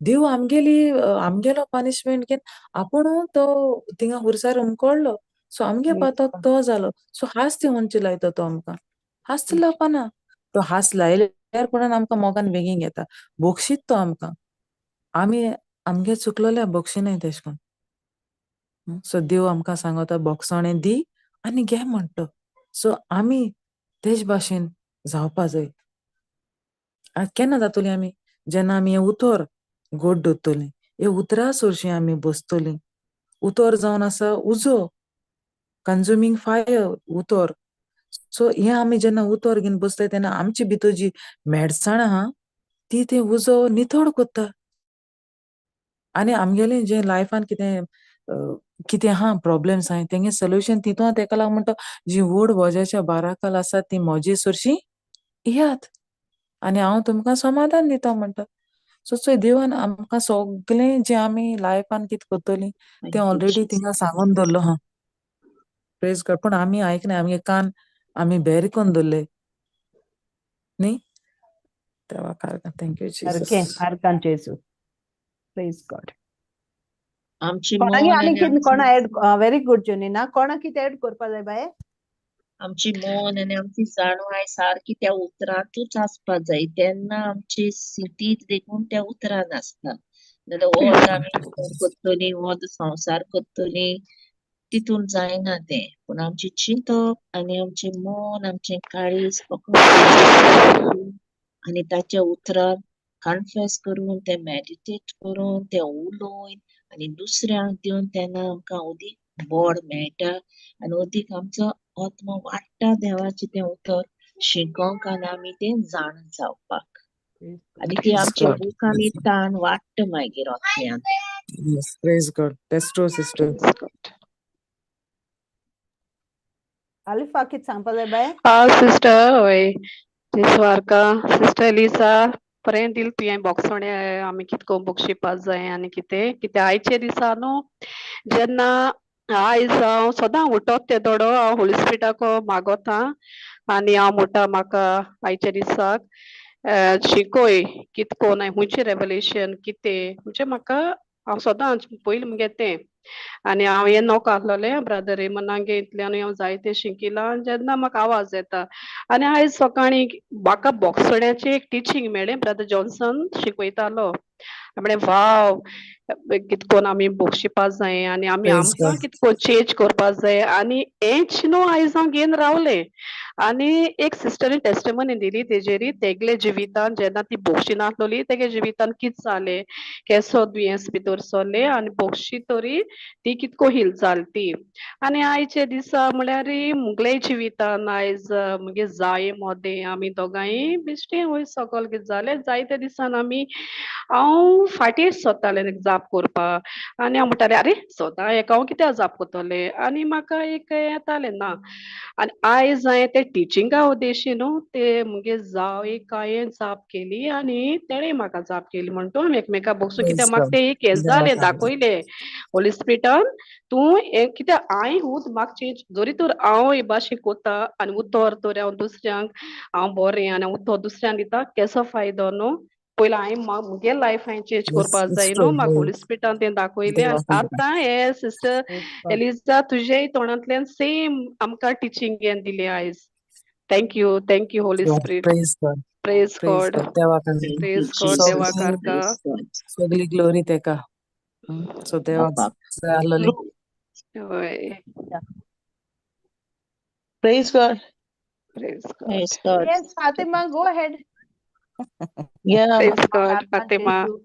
देव आमगेलो पनिशमेंट घेवन आपुणू तो थिंगा खुर्सार उमकोडलो. सो आमगे Praise पातक God. तो जालो. सो हास्ती हुंयचे लायता तो आमकां. हास्ती लावपाना. तो हास लायल्यार पुणून आमकां मोगान बेगीन घेता. बोक्षीत तो आमकां. आमी आमगे चुकलोल्यार बोक्षिनाय तेश कोन. सो देव आमकां सांगता बोगसोणें दी आनी घे म्हणटा तो. सो आमी तेच भाशेन जावपा जाय. केन्ना जातोली आमी? जेन्ना आमी हें उतर गोड दोत्तोलीं. हे उतरा सोरशीं आमी बसतोलीं. उतर जावन आसा उजो, कन्झ्युमींग फायर उतर. सो हें आमी जेन्ना उतर घेवन बसताय तेन्ना आमचे भितर जी मेडसाण आहा ती तें उजो नितळ कोत्ता. आनी आमगेलें जें लायफान कितें आहा प्रॉब्लेम्स आहाय तेंगे सोल्युशन तितून तेका लागून म्हणटा जीं व्हड वज्याच्या बाराकाल आसात तीं म्हजे सोरशीं येयात आनी हांव तुमकां समाधान दिता म्हणटा. सो चोय देवान आमकां सोगलें जें आमी लायफान कितें कोत्तोलीं तें Thank you, ऑलरेडी Jesus. थिंगा सांगून दवरलो आहा. Praise God. पूण आमी आयकनाय, आमगे कान आमी बेरी कोन्न दवरले न्ही. देवा कारका. Thank you Jesus. सारकें आर्कान जेजू. Praise God. आमची कोणागे मन आनी आनी कितें कोणा आमची एड वेरी गुड जोनिना. कोणा कितें एड करपा जाय बाये? आमची मन आनी आमची जाणवाय सारकी त्या उतरांतूच आसपा जाय. तेन्ना आमची स्थिती देखून त्या उतरान आसता. नाल्यार वोत आमी विचार कोत्तोलीं, वोत संवसार कोत्तोलीं, तितून जायना तें. पूण आमची चिंतप आनी आमचें मन, आमचें काळीज फकत देवाचेर आनी ताच्या उतरार कन्फेस करून, ते मेडिटेट करून, ते उलोवन आनी दुसऱ्यांक दिवन तेन्ना आमकां अदीक बळ मेळटा आनी अदीक आमचो आत्मा वाडटा देवाचें तें उतर शिकोंक आनी आमी तें जाण जावपाक. आनी ती Praise आमची God. भूक आनी ताण वाडटा मागीर आत्म्यान. Yes, praise God. That's true, sister. Praise God. अलिफा कितें सांगपा जाय बाये? सिस्टर हय जेसवारका सिस्टर एलिसा बरें दिल तुवें बोगसोणे आमी कितको बोगशिपा जाय आनी कितें कित्या आयचे दिसा न्हू जेन्ना आयज हांव सदां उठोत ते दोडो हांव होली स्पिरिटाको मागोता आनी हांव म्हणटा म्हाका आयच्या दिसाक शिकोय कितकोन हुंयचें रेवलेशन कितें म्हणजे म्हाका हांव सदां पयलीं मुगे तें आनी हांव हें नॉक आहलोलें ब्रदर रेमनागे इतल्यान हांव जायतें शिकिलां जेन्ना म्हाका आवाज येता आनी आयज सकाळीं म्हाका बोगसोण्याचें एक टिचींग मेळ्ळें ब्रदर जॉन्सन शिकयतालो म्हळें वाव कितकोन आमी बोगशिपा जाय आनी आमी Praise आमकां God. कितको चेंज करपा जाय आनी हेंच न्हू आयज हांव घेवन रावलें आनी एक सिस्टरीन टेस्टिमनी दिली तेजेरी तेगले जिवितान जेन्ना ती बोगशी नासलोली तेगे जिवितान कितें जालें केसो दुयेंस भितर सोरलें आनी बोगशी तोरी ती कितको हील जाल्ती आनी आयचे दिसा म्हळ्यार मुगले जिवितान आयज मुगे जाये मोदें आमी दोगांय बिश्टें वयर सकयल कितें जालें जायते दिसान आमी हांव फाटीं सोदतालें जाप कोरपा आनी हांव म्हणटालें आरे सदां हेका हांव कित्याक जाप कोत्तोलें आनी म्हाका एक येतालें ना आनी आयज हांवें तें टिचिंगा उद्देशी न्हू ते मुगे जावेक हांवें जाप केली आनी तेणें म्हाका जाप केली म्हणटू आमी एकमेका बोगसूं कित्याक Praise म्हाका God. तें एक हें देवा जालें कारका. दाखोयलें होली स्पिरिटान तूं हें कित्याक हांवें हूत म्हाका चेंज जोरी तर हांव हे भाशेन कोत्ता आनी उतर तर हांव दुसऱ्यांक हांव बोरें आनी उतर दुसऱ्यांक दिता केसो फायदो न्हू पयलीं हांवें मुगे लायफ हांवें चेंज Yes, कोरपा it's जाय न्हू true. म्हाका होली स्पिरिटान तें दाखोयलें देवा आनी कारका. आतां हे सिस्टर Praise God. एलिजा तुजेय तोंडांतल्यान सेम आमकां टिचींग हें दिलें आयज thank you holy spirit Praise God. Praise Praise God God. देवा कारका. Thank you, praise God Jesus. देवा सगळी कारका Praise God. सगळी ग्लोरी तेका. सो देवाक बापाक. जाय आहलोली. हय Praise God. Praise God Praise God. Yes, Fatima, go ahead. Yeah, praise God आर्कान फातिमा जेजू.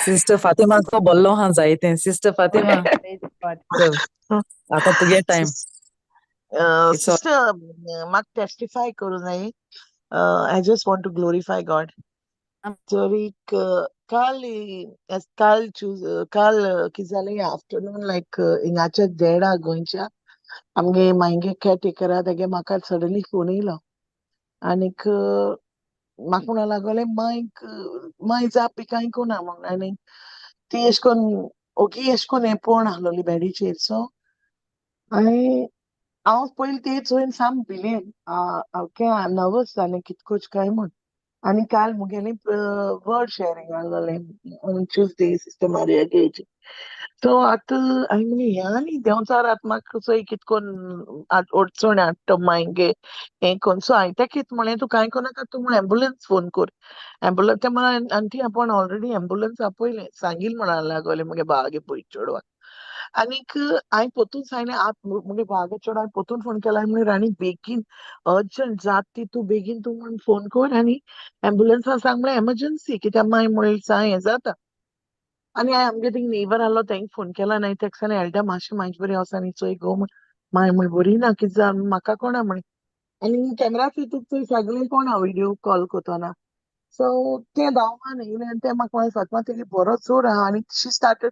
सिस्टर फातिमा को बोल्लो हा जायतें. Sister Fatima, Praise God. चल आता तुगे time. It's all. sister, mak testify करू नाही. I just want to glorify God. तर एक काल कितें जालें आफ्टरनून लायक हिंगाच्या देडा गोंयच्या आमगे मायंगे केअर टेकरा तेगे म्हाका सडनली फोन येयलो आनीक म्हाका म्हणूंक लागले मांय जापी कांय कोना म्हूण आनी ती एश कोन्न ओगी एश कोन्न हें पळोवन आहलोली बॅडीचेर सो हांव पयलीं ते चोयन साम भिलेन हांव नर्वस जालें कितकोच काय म्हूण आनी काल मुगेलें वर्ड शेअरिंग आहलोलें ट्यूसडे सिस्टर मारिया गेची सो आतां हांवें म्हणलें हें आनी देंवचार आतां म्हाका चोय कितकोन ओडचोण हाडटा मांयगे हें कोन्न सो हांवें तेका कितें म्हणलें तूं कांय कोनाका तूं म्हूण एम्बुलंस फोन कोर एम्बुलंस ते म्हणून आंटी आपूण ऑलरेडी एम्बुलंस आपयलें सांगिल म्हणून लागोलें मुगे भावागे पयस चेडवाक आनीक हांवें पोतून सांगलें मुगे भावागे चेडवा हांवें पोतून फोन केला म्हण राणी बेगीन अर्जंट जात ती तूं बेगीन तूं म्हूण फोन कोर आनी एम्बुलंसा सांग म्हळ्यार एमर्जन्सी कित्याक मांय म्हळ्यार सांग हें जाता आनी हांवें आमगे थिंग नेबर आहलो तेंका फोन केला नाय तेका सांगलें एल्डा मातशें म्हाजे बरी वोस आनी चोय गो म्हूण मांय म्हळ्यार बरी ना कितें जालें म्हाका कोणा म्हणे आनी कॅमेरा फितूक चोय सगळें कोणा व्हिडियो कॉल कोत्ताना सो ते धांवून येयले आनी ते म्हाका म्हळें फातमा तेगे बरो जोर आहा आनी शी स्टार्टेड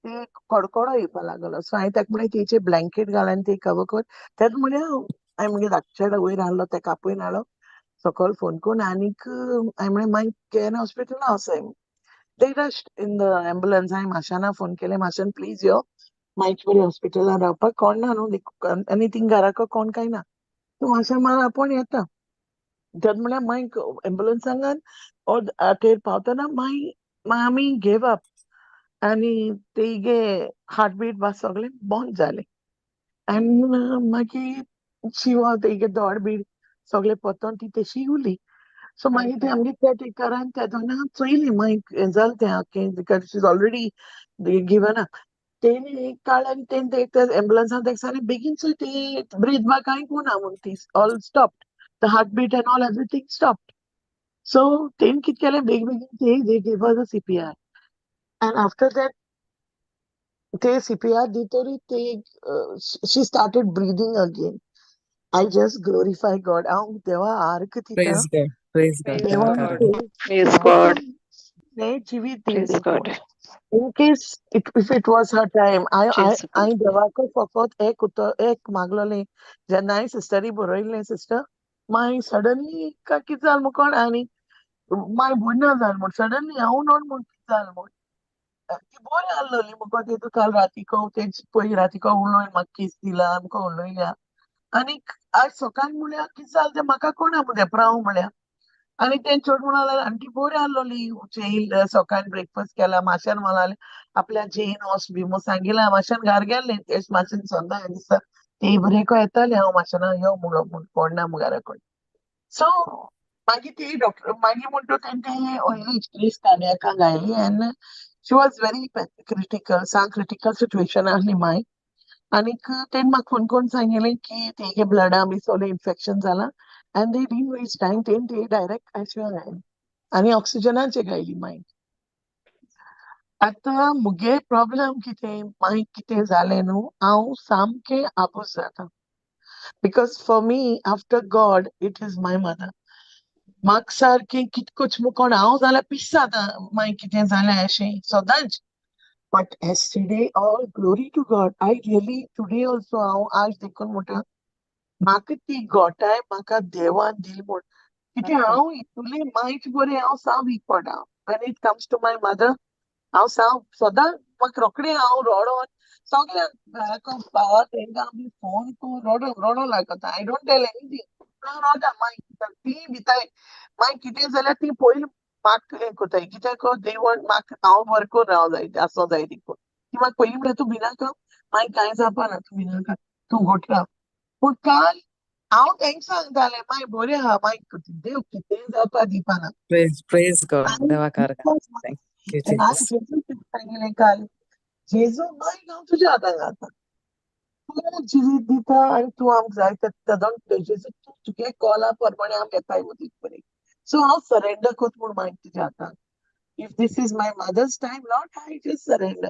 ते कडकडो येवपा लागलो सो हांवें ताका म्हळें तेचेर ब्लँकेट घाल आनी ते कवर कर तेच म्हळें हांवें मुगे धाकटे चेडो वयर आहलो तेका आपयन हाडलो सकयल फोन करून आनीक हांवें म्हळें मागीर केन हॉस्पिटलां वोसोय they rushed in the ambulance हांवें माशाना फोन केलें माशान प्लीज यो मागीर बरी हॉस्पिटलान रावपाक कोण ना न्हू आनी थिंग घराको कोण काय ना तूं माशा मार आपूण येता तेद म्हळ्यार मागीर एम्बुलंसांगान थंय पावतना मागीर आमी गेव अप आनी तेगे हार्टबीट बा सगळें बंद जालें आनी मागीर शिवो तेगे दोड बीड सगळें पोतोन ती तेशी उरली सो मागीर ते आमगे कॅरटेकरान तेदोना चोयली मागीर हें जालें तें because she is already given up तेणी काळान तें एम्बुलंसान तेका सांगलें बेगीन चोय ती ब्रीथ बा कांय कोना म्हूण ती all stopped the heartbeat end all everything stopped so तेणी कितें केलें बेगीन they gave her the CPR and after that ते CPR दितोरी ते she started breathing again I just glorify God हांव देवा आर्क दिता Praise God. Praise देवा देवान God. कारण Praise अशें God. जिवीत Praise दिलें God. in case if it was her time Praise God. I देवाको फकत एक मागलोलें जेन्ना हांवें सिस्टरी बरयलें सिस्टर मागीर सडनली कितें जालें म्हूण कोण आनी मागीर भुरना जालें म्हूण सडनली हांव नोन म्हूण कितें जालें म्हूण ती बरी आहलोली मुगो तेतू काल रातीको तेच पयलीं रातीको उलोवन म्हाका किस दिला आमकां उलोयल्या आनीक आज सकाळीं म्हळ्यार कितें जालें तें म्हाका कोणा देपरांव म्हळ्यार आनी तें चेडूं म्हणूंक लागलें आंटी बरी आहलोली सकाळीं ब्रेकफास्ट केला माश्यान म्हणलें आपल्या जैन वोस बी म्हूण सांगिलें माश्यान घार गेलें तेच मातशें सोद्दां हें दिसता ते बरेको येतालें हांव माशेंना यो म्हणून पडना म्हूण घरा कडेन सो मागीर ती डॉक्टर मागीर म्हणटा तेंचे व्हडली हिस्ट्री कार्डियाका घायली and she was very critical सा क्रिटिकल सिच्युएशन आहली माय आनीक तेणी म्हाका फोन करून सांगिल्लें की तेगे ब्लडा बी सगळें इन्फेक्शन जालां and they didn't waste time तेणी डायरेक्ट आयसीयूआन घायली आनी ऑक्सिजनाचेर घायली माय आतां मुगे प्रॉब्लेम कितें मागीर कितें जालें न्हू हांव सामकें आबूज जाता because for me after God it is my mother म्हाका सारकें कितकोच कोण हांव जाल्यार पिस जाता मागीर कितें जालें अशें सदांच but yesterday all glory to God I really today also हांव आज देखून म्हणटा म्हाका ती घोटाय म्हाका देवान दिली म्हूण कितें हांव इतुलें मायज बरें हांव साव वीक पडा when it comes to my mother हांव साव सदां म्हाका रोखडें हांव रोडोन सगळ्यांक घराको भावा तेंकां बी फोन करून रोडो लागता आय डोंट टेल एनीथींग हांव रोडा मागीर ती भिताय मागीर कितें जाल्यार ती पयलीं म्हाका हें कोताय कित्याक दे वॉन्ट म्हाका हांव बरें करून राव जाय आसो जाय देखून ती म्हाका पयलीं म्हणटा तूं भिनाका मागीर कांय जावपा ना तूं भिनाका तूं घोट राव पूण काल हांव तेंका सांगतालें मागीर बरें आहा मागीर देव कितेंय जावपा दिवपाना praise God. आनी देवा कारण Thank you, हांवें Jesus. जेजू सांगिल्लें काल जेजू मागीर हांव तुज्या हातान घालता तूं जिवीत दिता आनी तूं आमकां जाय तेदोन जेजू तूं तुगे कॉला प्रमाणे आमी येताय मदीं बरें सो हांव सरेंडर कोत म्हूण मागीर तुज्या हातान if this is my mother's time lord I just surrender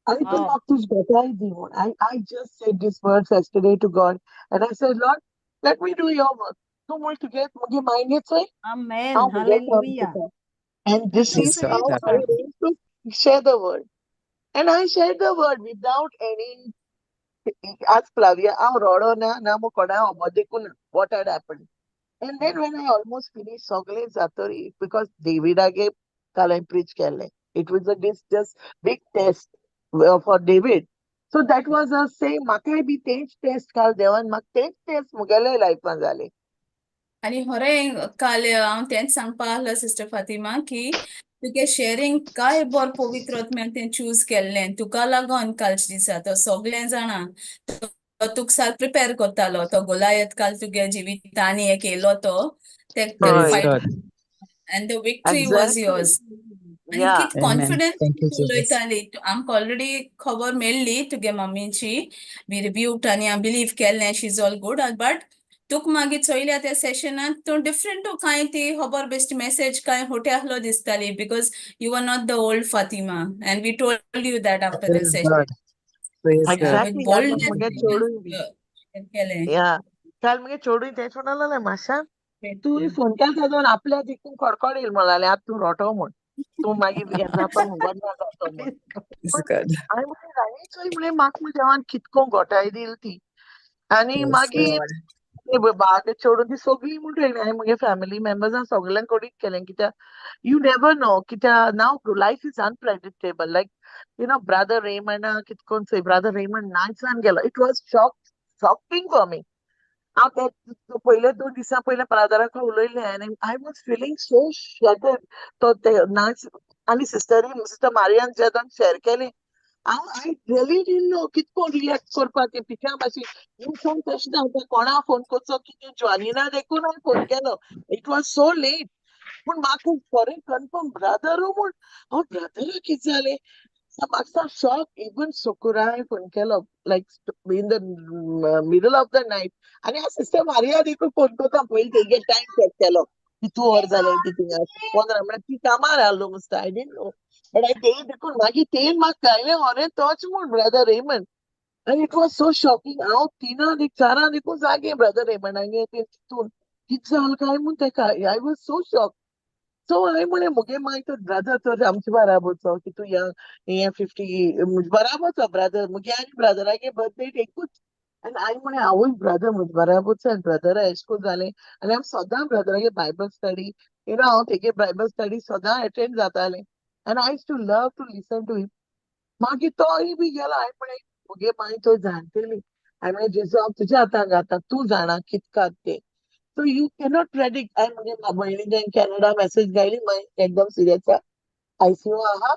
आनी तूं म्हाका तुजी बेटाय दी म्हूण I just said these words yesterday to God and I said Lord let me do your work तूं म्हूण तुगे मुगे मायंडे चोय Amen. हांव मुगे काम Hallelujah. कोता and I this can is Praise God. say how it, देवा I कारण Bhar. want to share the word and I shared the word without any as Flavia हांव रोडो ना ना मो कोणा देखून what had happened And then when I almost finished soglea zatori, because Davidage kal I preach kelle. It was just big test for David. So that was a say makai bhi तेच test kal देवान mak तेच test मुगेले life मान जाले. आणि खरें काल हांव तेंच सांगपा आहलो सिस्टर फातिमा की तुगे शेअरिंग काय बर पवित्र आत्म्यान तें चूज केल्लें तुका लागोन कालच्या दिसा तो सगळें जाणां तो तुका सारको प्रिपेर करतालो तो गोलायत काल तुगे जिवितांनी एक येयलो तो ते Praise fight God. and the victory was Exactly. yours. आणि Yeah. कित Amen. कॉन्फिडन्स Thank you, तूं Jesus. उलयताली आमकां ऑलरेडी खबर मेळ्ळी तुगे मम्मीची वी रिव्यूड आनी हांव बिलीव केल्लें शी इज ऑल गुड बट तुक मागीर चोयल्या त्या सेशनांत तूं डिफरंट कांय ती खबर बेश्टी मेसेज कांय होटे आहलो दिसताली because you are not the old Fatima and we told you that after the Praise session God. Praise God. With Exactly. Kal mak muge chodu bhi. Boldness केलें Yeah. Kal muge chodu तेच म्हणाले माशा तू phone केला जावन आपल्या देखून कडकड येईल म्हणाले आता तू रोटो म्हण तू मागीर येता पण उगडना जातो म्हण Praise पण God. हांवें म्हळें राणीचोय म्हळें म्हाका देवान कितको घोटाय दिली ती आनी Yes, मागीर Lord. बाग चोडून ती सगळी म्हणटली हांवें म्हगे फॅमिली मेंबर्सां सगळ्यांक कोडीत केलें कित्याक यू नेवर नो कित्याक नाव life is unpredictable like you know brother रेमंडा कितकोन चोय ब्रदर रेमंड नायसान गेलो it was shocking for me हांव ते पयले 2 दिसा पयले ब्रदराक उलयलें आनी I was feeling so shattered तो ते नाच आनी सिस्टर मारियान जेदोन शेअर केलें I really didn't know कितको रिएक्ट करपाक ते पिक्या भाशेन इन्फॉर्म तशें जावता कोणा फोन करचो कितें ज्वानिना देखून हांवें फोन केलो इट वॉज सो लेट पूण म्हाका खरें कन्फर्म ब्रदर म्हूण हांव ब्रदरा कितें जालें म्हाका शॉक इवन शुकुरा हांवें फोन केलो like in the middle of the night आनी हांव सिस्टर मारिया देखून फोन करता पयलीं तेगे टायम सेट केलो की 2 वर जालें ती थिंगा 15 म्हळ्यार ती कामार आहलो मस्त I didn't know but I तें देखून मागीर तें म्हाका कळ्ळें अरे तोच म्हूण ब्रदर रेमंड आनी इट वॉज सो शॉकिंग हांव 3 देखून जागे ब्रदर रेमंडागे ते तितून कितें जालें काय म्हूण तेका I was so shock so हांवें म्हळें मुगे मागीर तो ब्रदर तर आमचे बाराबरचो की तूं हें 50 बराबरचो ब्रदर मुगे आनी ब्रदरागे बर्थडे एकूच आनी हांवें म्हळें आवय ब्रदर म्हजे बराबरचो आनी ब्रदरा एशें कोन्न जालें आनी हांव सदां ब्रदरागे बायबल स्टडी यू नो हांव तेगे बायबल स्टडी सदां एटेंड जातालें आनी I use to love to listen to him मागीर तोय बी गेलो हांवें म्हळें मुगे मागीर तो जाणटेली हांवें म्हळें जेजू हांव तुज्या हातांत घालता तूं जाणा कितें कात तें सो यू कॅनॉट प्रेडिक्ट हांवें म्हगे भयणीक कॅनडा मेसेज घायली मागीर एकदम सिरियस आयसीयू आहा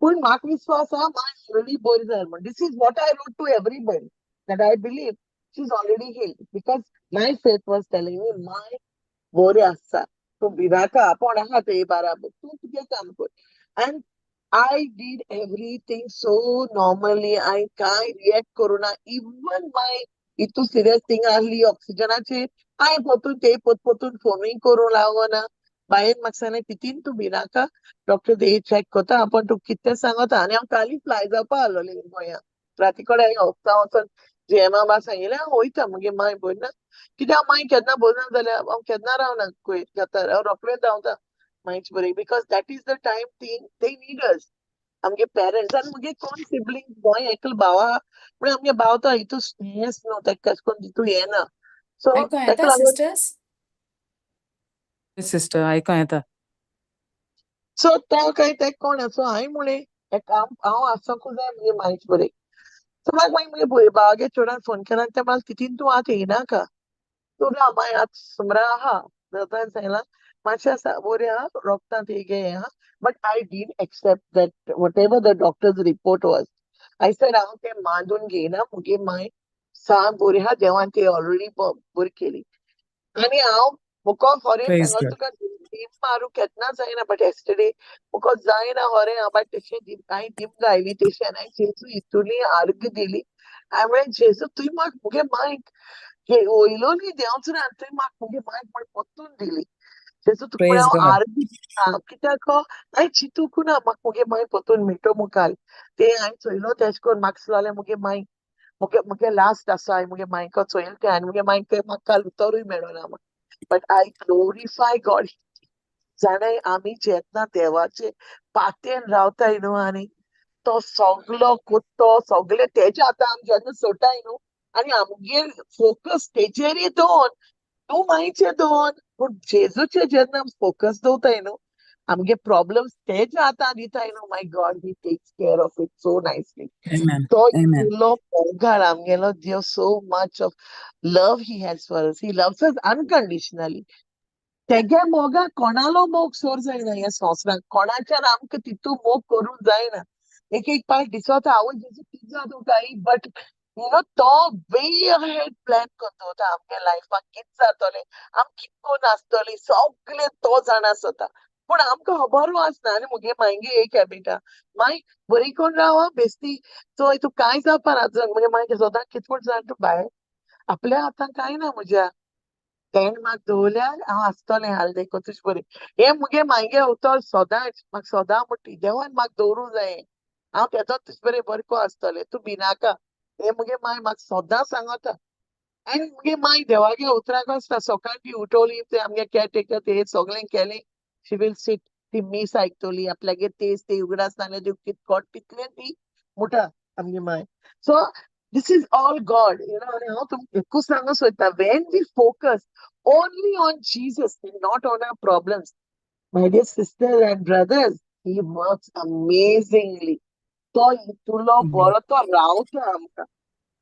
पूण म्हाका विश्वास आहा माय ऑलरेडी बरी जाली म्हण this is what I wrote to everybody that I believe she is already healed because my faith was telling me my बरें आसा तूं भिनाका कोण आहा ते बाराबर तूं तुजें काम कर end I did everything so normally. I can't react corona. Even my itu serious thing ahli oxygenaचे हांवें पोतून ते पोतून फोनूय करूं लागोना बायेन म्हाका सांगलें तितीन तूं भिनाका डॉक्टर ते चॅक कोता आपण तूं कितें सांगता आनी हांव काली फ्लाय जावपा आहलोलें गोंया राती कडेन हांवें वचता वचोन जेमा बा सांगिल्लें हांव वयता मुगे माय भरना कित्याक हांव मागीर केन्ना बरना जाल्यार हांव केन्ना रावना कुयत घेता हांव रोखडेंच धांवता मागीर बरें because that is the time thing they need us आमगे पेरेंट्स आनी मुगे कोण सिबलिंग गोंय एकलो भावा म्हळ्यार आमगे भाव तो हितू हेंच न्हू तेका कशें कोन्न हितू येना सो आयको तेका येता लागून सिस्टर्स Sister, आयकों येता. सो तो काय तेका कोण सो हांवें म्हळें हांव आसोंकू जाय मुगे मायच बरें सो म्हाका मागीर मुगे भावागे चेडवान फोन केलो आनी ते म्हाका तितीन तूं आतां येयनाका तूं राव मागीर आतां सुमरा आहा जाता सांगलां मातशें आसा बरें आहा रोगता तेगे हें आहा but I didn't accept that whatever the doctor's report was. I said हांव तें मांडून घेयना मुगे माय सांग बरें आहा देवान ते ऑलरेडी बरी केली आनी हांव मुको खरें Praise सांगो God. तुका डीम मारूं केन्ना जायना बट एस्टरडे मुको जायना खरें हांव बाय तेशें हांवें डीम घायली तेशें आनी हांवें जेजू हितूनी अर्घ दिली हांवें म्हळें जेजू तुवें म्हाका मुगे मायक वयलो न्ही देंवचो ना तुवें म्हाका मुगे मायक म्हण पोत्तून दिली जेजू तुका म्हळ्यार Praise हांव God. आर्ग दिता कित्याक हांवें चिंतूंक ना म्हाका मुगे माय पोत्तून मिटो मुखाल ते हांवें चोयलो तेशें कोन्न म्हाका सुद्दां मुगे मायक मुगे लास्ट आसा हांवें मुगे मायको चोयलो तें आनी मुगे मायक म्हाका काल उतरूय मेळोना बट आय ग्लोरिफाय गॉड जाणाय आमी जेन्ना देवाचे पातेन रावताय न्हू आनी तो सगलो कुत्तो सगळे तेजे आतां आमी जेन्ना सोडटाय न्हू आनी आमगे फोकस तेजेर दवरून तूं माईचे दोन पूण जेजूचे जेन्ना फोकस दवरताय न्हू आमगे प्रॉब्लेम्स ते जे आतां दिताय न्हू my God he takes care of it so nicely Amen. तो Amen. इतलो मोगाळ आमगेलो देव so much of love he has for us he loves us unconditionally तेगे मोगा कोणालो मोग सोर जायना ह्या संवसारांत कोणाच्यान आमकां तितू मोग करूंक जायना एक एक पाट दिसोता आवय जेजू कितें जाता काय बट यू नो तो वे अहेड प्लॅन करता होता आमगे लायफाक कितें जातोलें आम कितें कोन्न आसतलीं सगळें तो जाणा आसता पूण आमकां खबरूच आसना आनी मुगे मायगे एक हॅबीट आहा माय बरी कोन्न राव बेस्ती सो तूं कांय जावपा ना म्हणजे मागीर सदां कितें म्हूण जाण तूं भायर आपल्या हातान कांय ना म्हज्या तेण म्हाका दवरल्यार हांव आसतलें हाल देखून तुजे बरें हे मुगे मायगे उतर सदांच म्हाका सदां म्हणटी देवान म्हाका दवरूंक जाये हांव केदोच तुजे बरें बरें आसतलें तूं भिनाका हे मुगे माय म्हाका सदां सांगता आनी मुगे माय देवागे उतराक आसता सकाळीं ती उठोवली ते आमगे कॅरटेकर ते सगळें केलें शी विल सीट ती मीस आयकतली आपल्यागे तेज ते उगडास नाल्या दिव कित कोट तितलें ती मुटा आमगे माय so this is all god you know आनी हांव तुमकां एकूच सांगूंक सोदता when we focus only on Jesus and not on our problems. My dear sisters and brothers, he works amazingly. तो इतुलो बरो तो रावता आमकां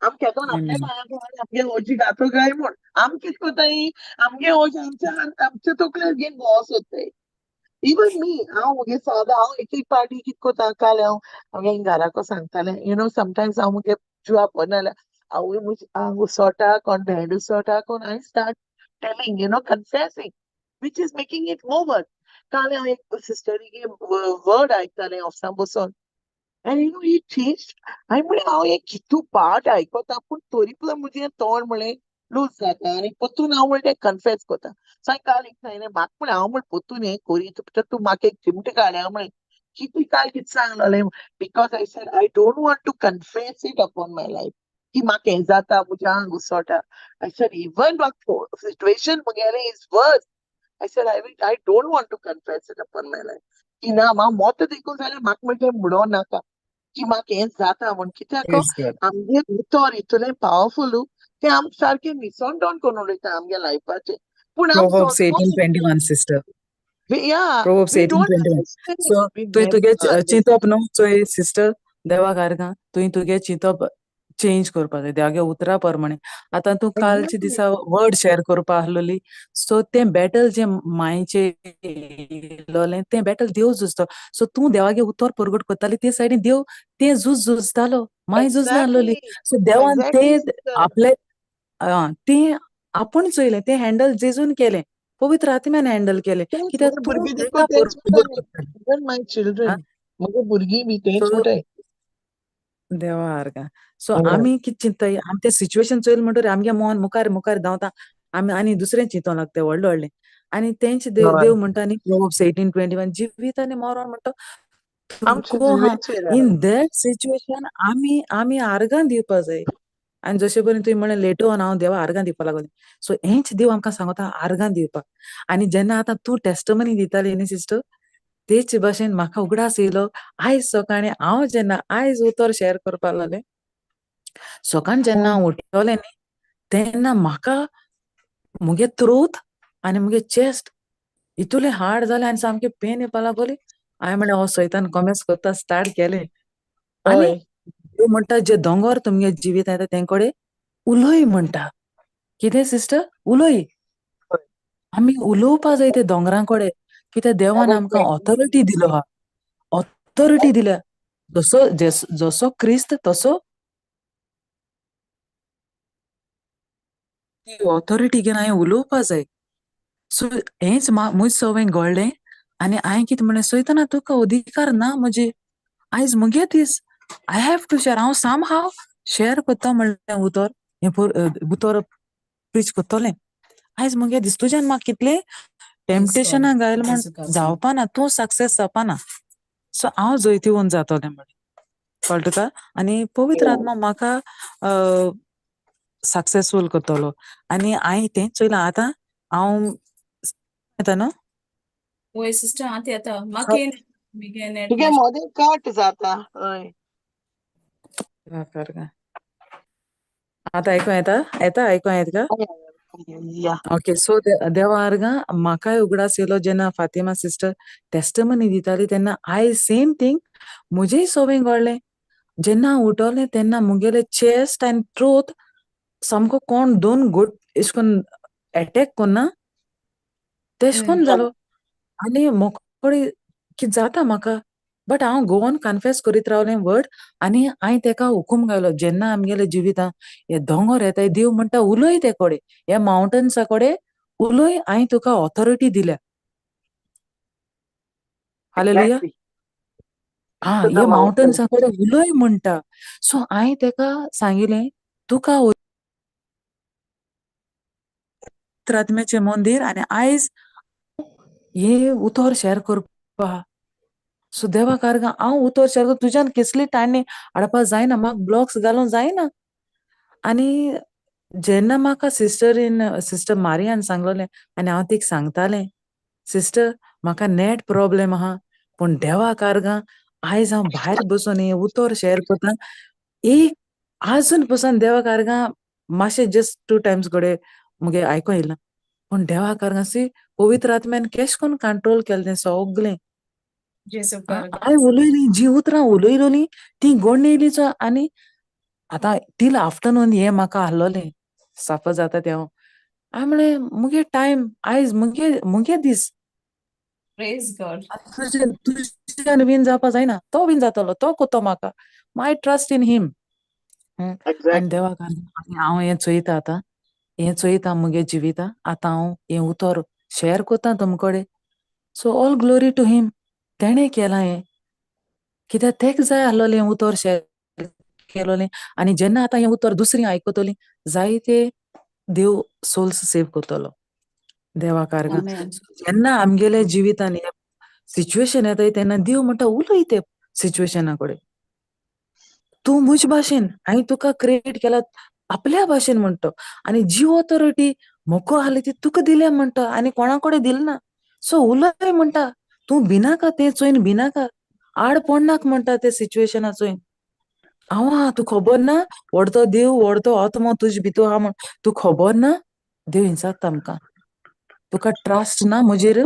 आम केदोन आपल्या Amen. पांया घालून आमगे ओजी घातो काय म्हूण आम कितें कोताय आमगे ओजी आमच्या तकलेर घेवन भोंवो सोदताय इवन मी हांव मुगे सदां हांव एक एक पार्टी कितें कोता काल हांव घराको सांगतालें यू नो समटायम्स हांव मुगे जिवा बरें नाल्या आवय म्हजी आंग उसोटा कोण भेंड उसोटा कोण हांव start telling you know confessing which is making it more work. काल हांव एक सिस्टरीगे वर्ड आयकतालें ऑफिसान बसून and you know he changed हांवें म्हळें हांव एक कितू पार्ट आयकोता पूण तरी पूण म्हजें तोंड म्हळें लूज जाता आनी परतून हांव म्हळें कन्फेस कोता सो काल एक सांगलें म्हाका म्हळें हांव म्हळें परतून हें करीत तूं म्हाका एक चिमट काड हांव म्हळें कितें काल कितें सांगलोलें because I said I don't want to confess it upon my life की म्हाका हें जाता म्हजें आंग उसोटा आय सेड इवन म्हाका सिच्युएशन म्हगेलें is worse I said, I don't want to confess it upon my life. की ना हांव मोत देखून जाल्यार म्हाका म्हणजे म्हणो नाका की म्हाका हें जाता म्हूण कित्याक Praise God. आमगे भितर इतलें पावरफुल तें आम सारकें मिसअंडरस्टँड करून उडयता आमगे लायफाचें पूण आम Proverbs सोंसपाक 18:21, sister. या Proverbs we don't 18:21. Understand So, we तुई तुगे नेवर चिंतप अंडरस्टँड न्हू चोय सिस्टर देवा कारगा तुई तुगे चिंतप चेंज करपा जाय देवागे उतरा प्रमाणे आतां तूं कालचे एक्झॅक्टली दिसा वर्ड शेअर करपा आहलोली सो तें बॅटल जें मायेचें येयलोलें तें बॅटल देव झुजतो सो तूं देवागे उतर परगट करताली ते सायडीन देव तें झुजतालो माय झुजना आहलोली एक्झॅक्टली सो देवान एक्झॅक्टली तें सिस्टर आपले तें आपूण चोयलें तें हँडल जेजून केलें पवित्र आत्म्यान हँडल केलें तेच कित्याक मुगे तूं भुरगीं देखून तेका तेच परगट म्हणटाय करताली इवन माय चिल्ड्रन मुगे भुरगीं बी तेच सो म्हणटाय देवा आर्गा सो आमी कितें चिंत्ताय आमी तें सिच्युएशन चोयल म्हणटरी आमगे मन मुखार मुखार धांवता आमी आनी दुसरें चिंतोंक लागता व्हडलें व्हडलें आनी तेंच देव म्हणटा न्ही प्रोवर्ब्स 18:21 जिवीत आनी मरण म्हणटा आमच्या तुमको हा जिवेचेर आहा इन दॅट सिच्युएशन आमी आमी आर्गां दिवपा जाय आनी जशें परेन तुवें म्हळें लेटर ऑन हांव देवा आर्गां दिवपा लागोलें सो हेंच देव आमकां सांगता आर्गां दिवपाक आनी जेन्ना आतां तूं टेस्टमनी दिताली न्ही सिस्टर तेच भाशेन म्हाका उगडास येयलो आयज सकाळीं हांव जेन्ना आयज उतर शेअर करपा लागलें सकाळीं जेन्ना हांव उठलोलें न्ही तेन्ना म्हाका मुगे थ्रोट आनी मुगे चेस्ट इतुलें हार्ड जालें आनी सामकें पेन येवपा लागोली हांवें म्हळें हो सैतान कॉमेस करता स्टार्ट केलें आनी हय देव म्हणटा जे दोंगर तुमगे जिवीत येता तेंकोडे उलोय म्हणटा कितें सिस्टर उलोय आमी उलोवपा जाय ते दोंगरांकोडे कित्याक देवान आमकां ऑथॉरिटी दिलो हा ऑथॉरिटी दिल्या जसो क्रिस्त तसो ती ऑथॉरिटी घेवन हांवें उलोवपा जाय सो हेंच म्हजे सवय घडलें आनी हांवें कितें म्हळें सैताना तुका अधिकार ना म्हजे आयज मुगे दीस आय हॅव टू शेअर हांव साम हांव शेअर कोत्ता म्हणलें उतर प्रीच कोत्तोलें आयज मुगे दीस तुज्यान म्हाका कितलें टेम्पटेशनां घायल म्हण जावपा ना तूं सक्सेस जावपा सो हांव जैतिवंत जातोलें म्हण कळटा तुका आनी पवित्र आत्मा म्हाका सक्सेसफूल कोत्तोलो आनी हांवें तेंच चोयलां आतां हांव येता न्हू वय सिस्टर आत येता म्हाका येयना मिगे नेट तुगे मातशें मोदें कट जाता हय आतां आयको येता येता आयको येता का या ओके सो देवा अर्गा म्हाकाय उगडास येयलो जेन्ना फातिमा सिस्टर टेस्टमनी दिताली तेन्ना आय सेम थिंग मुजेय सवंग घडलें जेन्ना हांव उठोलें तेन्ना मुगेले चेस्ट आनी थ्रोट सामको कोण दोन गोट एश कोन अटॅक कोन्ना तेश कोन जालो आनी मोकोडे कित जाता म्हाका बट हांव गोवन कन्फेस करीत रावलें वर्ड आनी हांवें तेका हुकूम घालो जेन्ना आमगेले जिवितां हे दोंगर येताय देव म्हणटा उलय ते कोडे हे माउंटन्सा कोडे उलय हांवें तुका ऑथॉरिटी दिल्या हालेलुया एक्झॅक्टली हा टू द हे माउंटन माउंटन्सा कोडे उलय म्हणटा सो हांवें तेका सांगिलें तुका आत्म्याचें मंदिर आनी आयज हे उतर शेअर करपा सो देवा कारगा हांव उतर शेअर करता तुज्यान कसली टाणी हाडपा जायना म्हाका ब्लॉक्स घालूं जायना आनी जेन्ना म्हाका सिस्टर मारियान सांगलोलें आनी हांव तिका सांगतालें सिस्टर म्हाका नेट प्रॉब्लेम आहा पूण देवा कारगा आयज हांव भायर बसून हे उतर शेअर करता एक आजून पसून देवा कारगा मातशें जस्ट 2 टायम्स घडये मुगे आयको येयला पूण देवा कारगा सी पवित्र आत्म्यान केश कोन कंट्रोल केलें तें सगलें जेसू कारगा हांवें उलयलीं जी उतरां उलयलोलीं ती घोडून येयलीं आनी आतां टील आफ्टरनून हे म्हाका आहलोलें सफर जाता ते हांव म्हणलें मुगे टायम आयज मुगे दीस प्रेज गॉड तुज्यान बीन जावपा जायना तो बीन जातलो तो कोतो म्हाका माय ट्रस्ट इन हिम आनी एक्झॅक्टली देवा कारगा हांव हें चोयता आतां हें चोयता मुगे जिवितां आतां हांव हें उतर शेअर कोत्ता तुमकोडे सो ऑल ग्लोरी टू हिम तेणें केलां हें कित्याक तेका जाय आहलोलें हें उतर शेअर केलोलें आनी जेन्ना आतां हें उतर दुसरीं आयकतलीं जायते देव सोल्स सेव कोत्तलो देवा कारगा आमेन जेन्ना आमगेले जिवितान हे सिच्युएशन येताय तेन्ना देव म्हणटा उलय ते सिच्युएशना कोडे तूं मुज भाशेन हांवें तुका क्रिएट केला आपल्या भाशेन म्हणटा आनी जी ऑथॉरिटी मोको आहली ती तुका दिल्या म्हणटा आनी कोणाकोडे दिलना सो उलय म्हणटा तूं भिनाका तें चोयन भिनाका आड पडनाक म्हणटा ते सिच्युएशना चोयन आवा तू खबर ना व्हडतो देव व्हडतो आत्मो तुजे भितर आहा म्हण तू खबर ना देव हिंसाकता आमकां तुका ट्रस्ट ना म्हजेर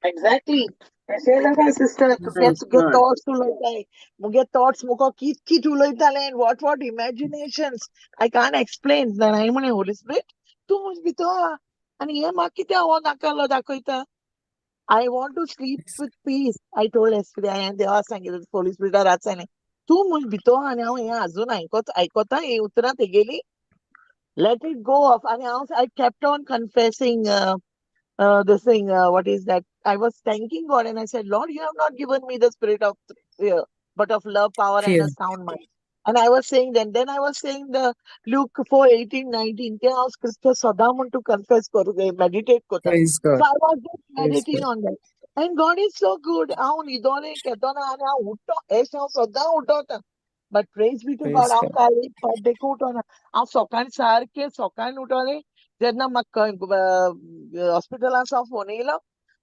एक्झॅक्टली अशें जाता सिस्टर तुगे थॉट्स उलयताय मुगे थॉट्स मुको कित कित उलयताले वॉट इमॅजिनेशन्स आय कांट एक्सप्लेन हांवें म्हणे होली स्पिरिट तूं मुज भितर आहा आनी हे म्हाका कित्याक हो नाकालो दाखयता I want to sleep with peace. I told yesterday, and देवा सांगितलं होली स्पिरिटार रात सांगलें तूं मुज भितर आनी हांव हें आजून आयकोता हें उतरां तेगेली let it go off and I kept on confessing this thing what is that I was thanking God and I said Lord you have not given me the spirit of fear but of love power and a sound mind and I was saying then I was saying the Luke 4:18-19 ते हांव scripture सदां म्हण to confess करू meditate कोता Praise so God. I was just Praise meditating God. on that and God is so good हांव न्हिदोलें केदोना आनी हांव उठ्ठो S हांव सदां उठोता but praise be to God Praise हांव God. काल एक फावट देखून उठोना हांव सकाळीं सारकें सकाळीं उठोलें जेन्ना म्हाका हॉस्पिटलांत सावन फोन येयलो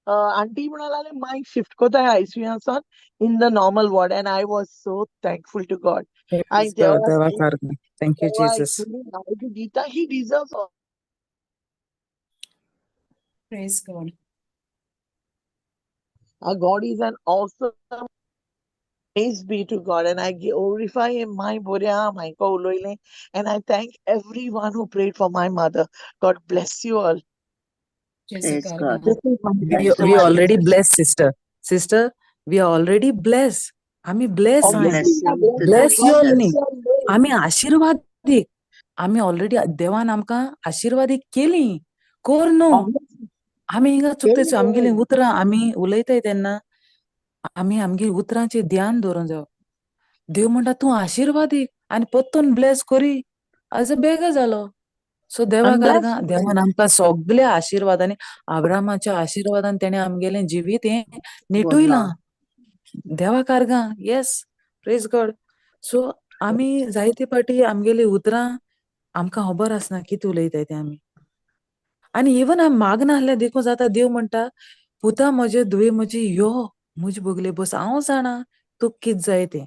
आंटी म्हणून लागलें मायक शिफ्ट कोताय आयसीयूसान in the normal ward and I was so thankful to God हांवें Praise God. देवा देवा सांगलें कारगा Thank you, देवा Jesus. एक्चुअली नाव दिता ही deserves praise God our God is an awesome praise be to God and I glorify him my boria my uloile and I thank everyone who prayed for my mother God bless you all जेसू कारगा this is my We testimony already blessed, sister. Sister, we are already blessed. आम्ही bless आहे obviously we are blessed and bless you God all bless न्ही you all more. आम्ही आशीर्वादीक आम्ही already देवान आमकां आशीर्वादीक केली कोर न्हू Obviously, आमी हिंगा चुकताय आमगेली amen. उतरां आमी उलयताय तेन्ना आमी आमगे उतरांचेर ध्यान दवरूंक जायो देव म्हणटा तूं आशीर्वादीक आनी परतून ब्लेस करी आजो बेगा जालो सो देवा I'm कारगा blessed. देवान आमकां सगल्या आशीर्वादांनी अब्रामाच्या आशीर्वादान तेणे आमगेलें जिवीत हें नेटुयलां देवा कारगा येस प्रेज गॉड सो आमी जायते पाटी आमगेली उतरां आमकां खबर आसना कितें उलयताय तें आमी आनी इवन आमी मागना आहल्यार देखून जाता देव म्हणटा पुता म्हजे धुवे म्हजी यो मुज बगले बस हांव जाणा तुका कित जाय तें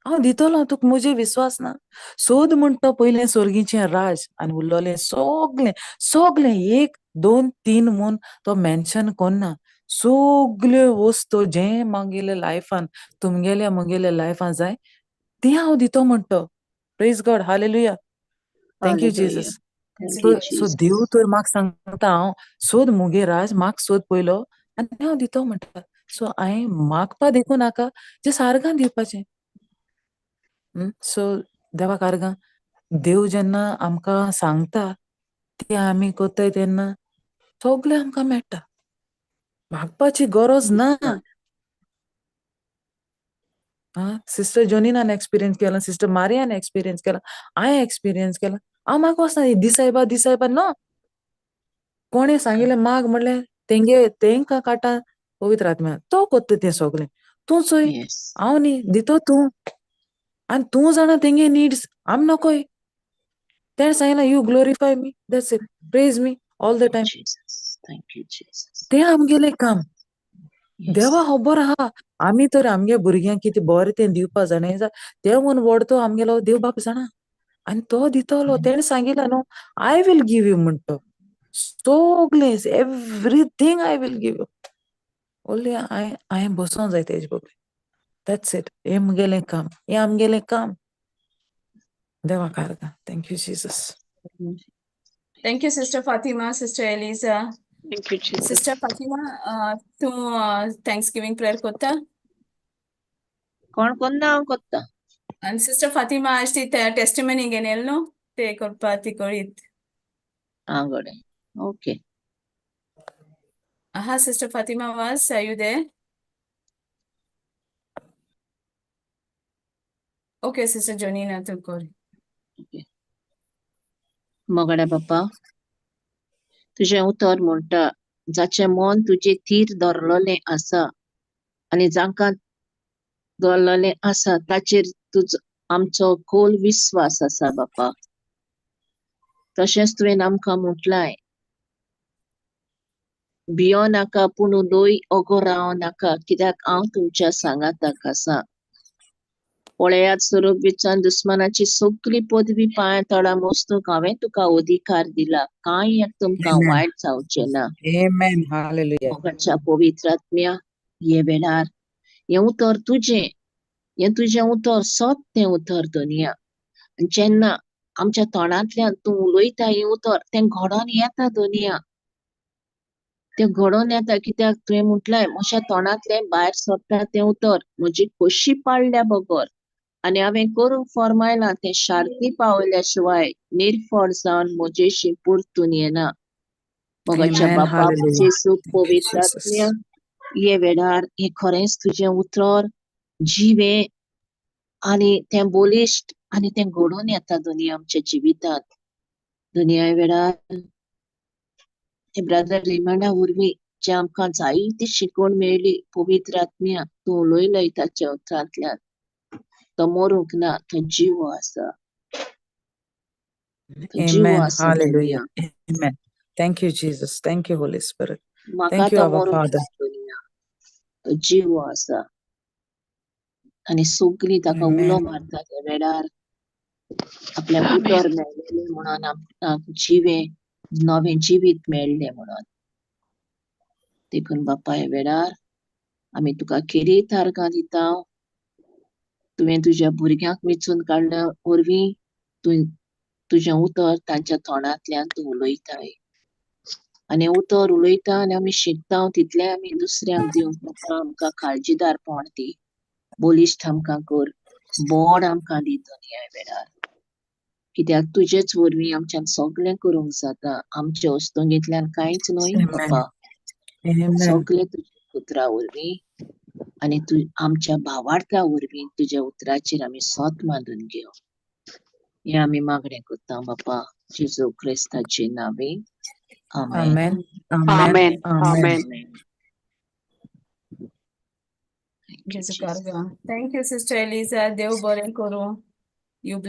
हांव दितलो तुका म्हजे विश्वास ना. सोद म्हणटा पयलें सर्गीचें राज आनी उरलोलें सगलें सगलें 1, 2, 3 म्हूण तो मेन्शन कोन्ना. सगल्यो वस्तू जें मागेल्या लायफान तुमगेल्या म्हगेल्या लायफान जाय तें हांव दितो म्हणटा. Praise God, hallelujah. Thank you Hallelujah. Jesus. Thank So you, so देव Jesus. तर म्हाका सांगता हांव सोद मुगे राज म्हाका सोद पयलो आनी हांव दितो म्हणटा. सो हांवें मागपा देखूं नाका, जें सारगां दिवपाचें. सो देवाक आर्गां. देव जेन्ना आमकां सांगता तें आमी कोत्ताय तेन्ना सगलें आमकां मेळटा. मागपाची गरज ना. सिस्टर जोनीनान एक्सपिरियन्स केला, सिस्टर मारियान एक्सपिरियन्स केला, हांवें एक्सपिरियन्स केला. हांव मागूं वचना दिसायबा नो. कोणें सांगिल्लें माग म्हणलें तेंकां काटा पवित्र आत्म्या. तो कोत्ता तें सगलें. तूं चोय, Yes. हांव न्ही, दितो तूं. आनी तूं जाणा तेंगे नीड्स, आम नकोय. तेणें सांगिलां you glorify me, that's it. Praise me all the time. Jesus. Thank you, Jesus. तें आमगेलें काम. Yes. देवा खबर आहा आमी तर आमगे भुरग्यांक कितें बरें तें दिवपा जाणाय तें म्हूण व्हडतो आमगेलो देव बाप जाणा. आनी तो दितलो. तेणें सांगिलां न्हू, आय वील गिव यू म्हणटा. सगलें everything I will give you. Only हांवें बसों जाय तेजे बगलें. That's it. हें म्हगेलें काम, हें आमगेलें काम. देवाक आर्गां. Thank you Jesus. Thank you, Sister Fatima, Sister Eliza. Thank you, Jesus. Sister Fatima, तू Thanksgiving prayer कोत्ता? कोण कोन्ना हांव कोत्ता. आनी Sister Fatima आज ती testimony घेवन येयली न्हू, ते करपा ती कळीत. घोडे. Okay. Aha, Sister Fatima was, are you there? Okay, Sister Jonina, तू कर. Okay. मोगड्या बाप्पा, तुजें उतर म्हणटा, जाचें मन तुजें तीर धरलोलें आसा आनी जांकां दवरलोलें आसा ताचेर आमचो खोल विश्वास आसा बाप्पा. तशेंच तुवें आमकां म्हटलाय, भियो नाका पूण उलोय ओगो रावो नाका कित्याक हांव तुमच्या सांगाताक आसा. पळयात स्वरूपीच्यान दुस्मानाची सगळी पदवी पांया तळा मोस्तूंक हांवें तुका अधिकार दिला. कांय एक तुमकां Amen. वायट जावचें ना. Amen. Hallelujah. मोगाच्या पवित्र आत्म्या, हे वेळार हें उतर तुजें, हें तुजें उतर सत्य उतर दुनिया. जेन्ना आमच्या तोंडांतल्यान तूं उलयता हें उतर तें घडोवन येता दुनिया. तें घडोवन येता कित्याक तुवें म्हटलाय म्हज्या तोंडांतलें भायर सरता तें उतर म्हजी खोशी पाळल्या बगर आनी हांवें करूंक फॉर्मायलां तें शार्ती पावयल्या शिवाय निर्फळ जावन म्हजेशी परतून येना. मोगाच्या Amen. बापा Hallelujah. जेसू Thank you, पवित्र Jesus. आत्म्या, हे वेळार हें खरेंच तुजें उतर जिवें आनी तें बोलिश्ट आनी तें घडोवन येता दुनिया आमच्या जिवितांत. दुनिया वेळार ब्रदर रिमांडा वरवीं जे आमकां जायती शिकवण मेळ्ळी पवित्र आत्म्या तूं उलयलय ताच्या उतरांतल्यान. तो मरूंक ना, तो जीव आसा. तो जीव Amen. आसा Hallelujah. दुनिया. Amen. Thank you, Jesus. Thank you, Holy Spirit. म्हाका Thank you, तो our मरूंक Father. ना दुनिया. तो जीव आसा. आनी सगळीं ताका Amen. उलो मारता त्या वेळार आपल्या उतर मेळ्ळेलें म्हणून आमकां नवें जिवीत मेळ्ळें म्हणून. देखून बापा हे वेळार आमी तुका खेरीत आर्गां दिता. तुवें तुज्या भुरग्यांक वेंचून काडल्या वरवीं तुजें उतर तांच्या तोंडांतल्यान तूं उलयताय. आनी उतर उलयता आनी आमी शिकता तितलें आमी दुसऱ्यांक दिवंक बापा आमकां काळजीदारपण दी. बोलिश्ट आमकां कर, बोड आमकां दी दुनिया वेळार. कित्याक तुजेच वरवीं आमच्यान सगळें करूंक जाता. आमच्या वस्तुंगेंतल्यान कांयच न्हय Amen. बापा. Amen. सगळें तुज्या पुत्रा वरवीं आनी आमच्या भावार्था वरवीं तुज्या उतराचेर आमी सोत मांडून घेवं. हें आमी मागणें करता बापा जेजू क्रिस्ताचे नांवें. आमेन. Amen. Amen. Amen. Amen. Amen. जेजू कारगा. Thank you, Sister Eliza. देव बरें करूं. You bless.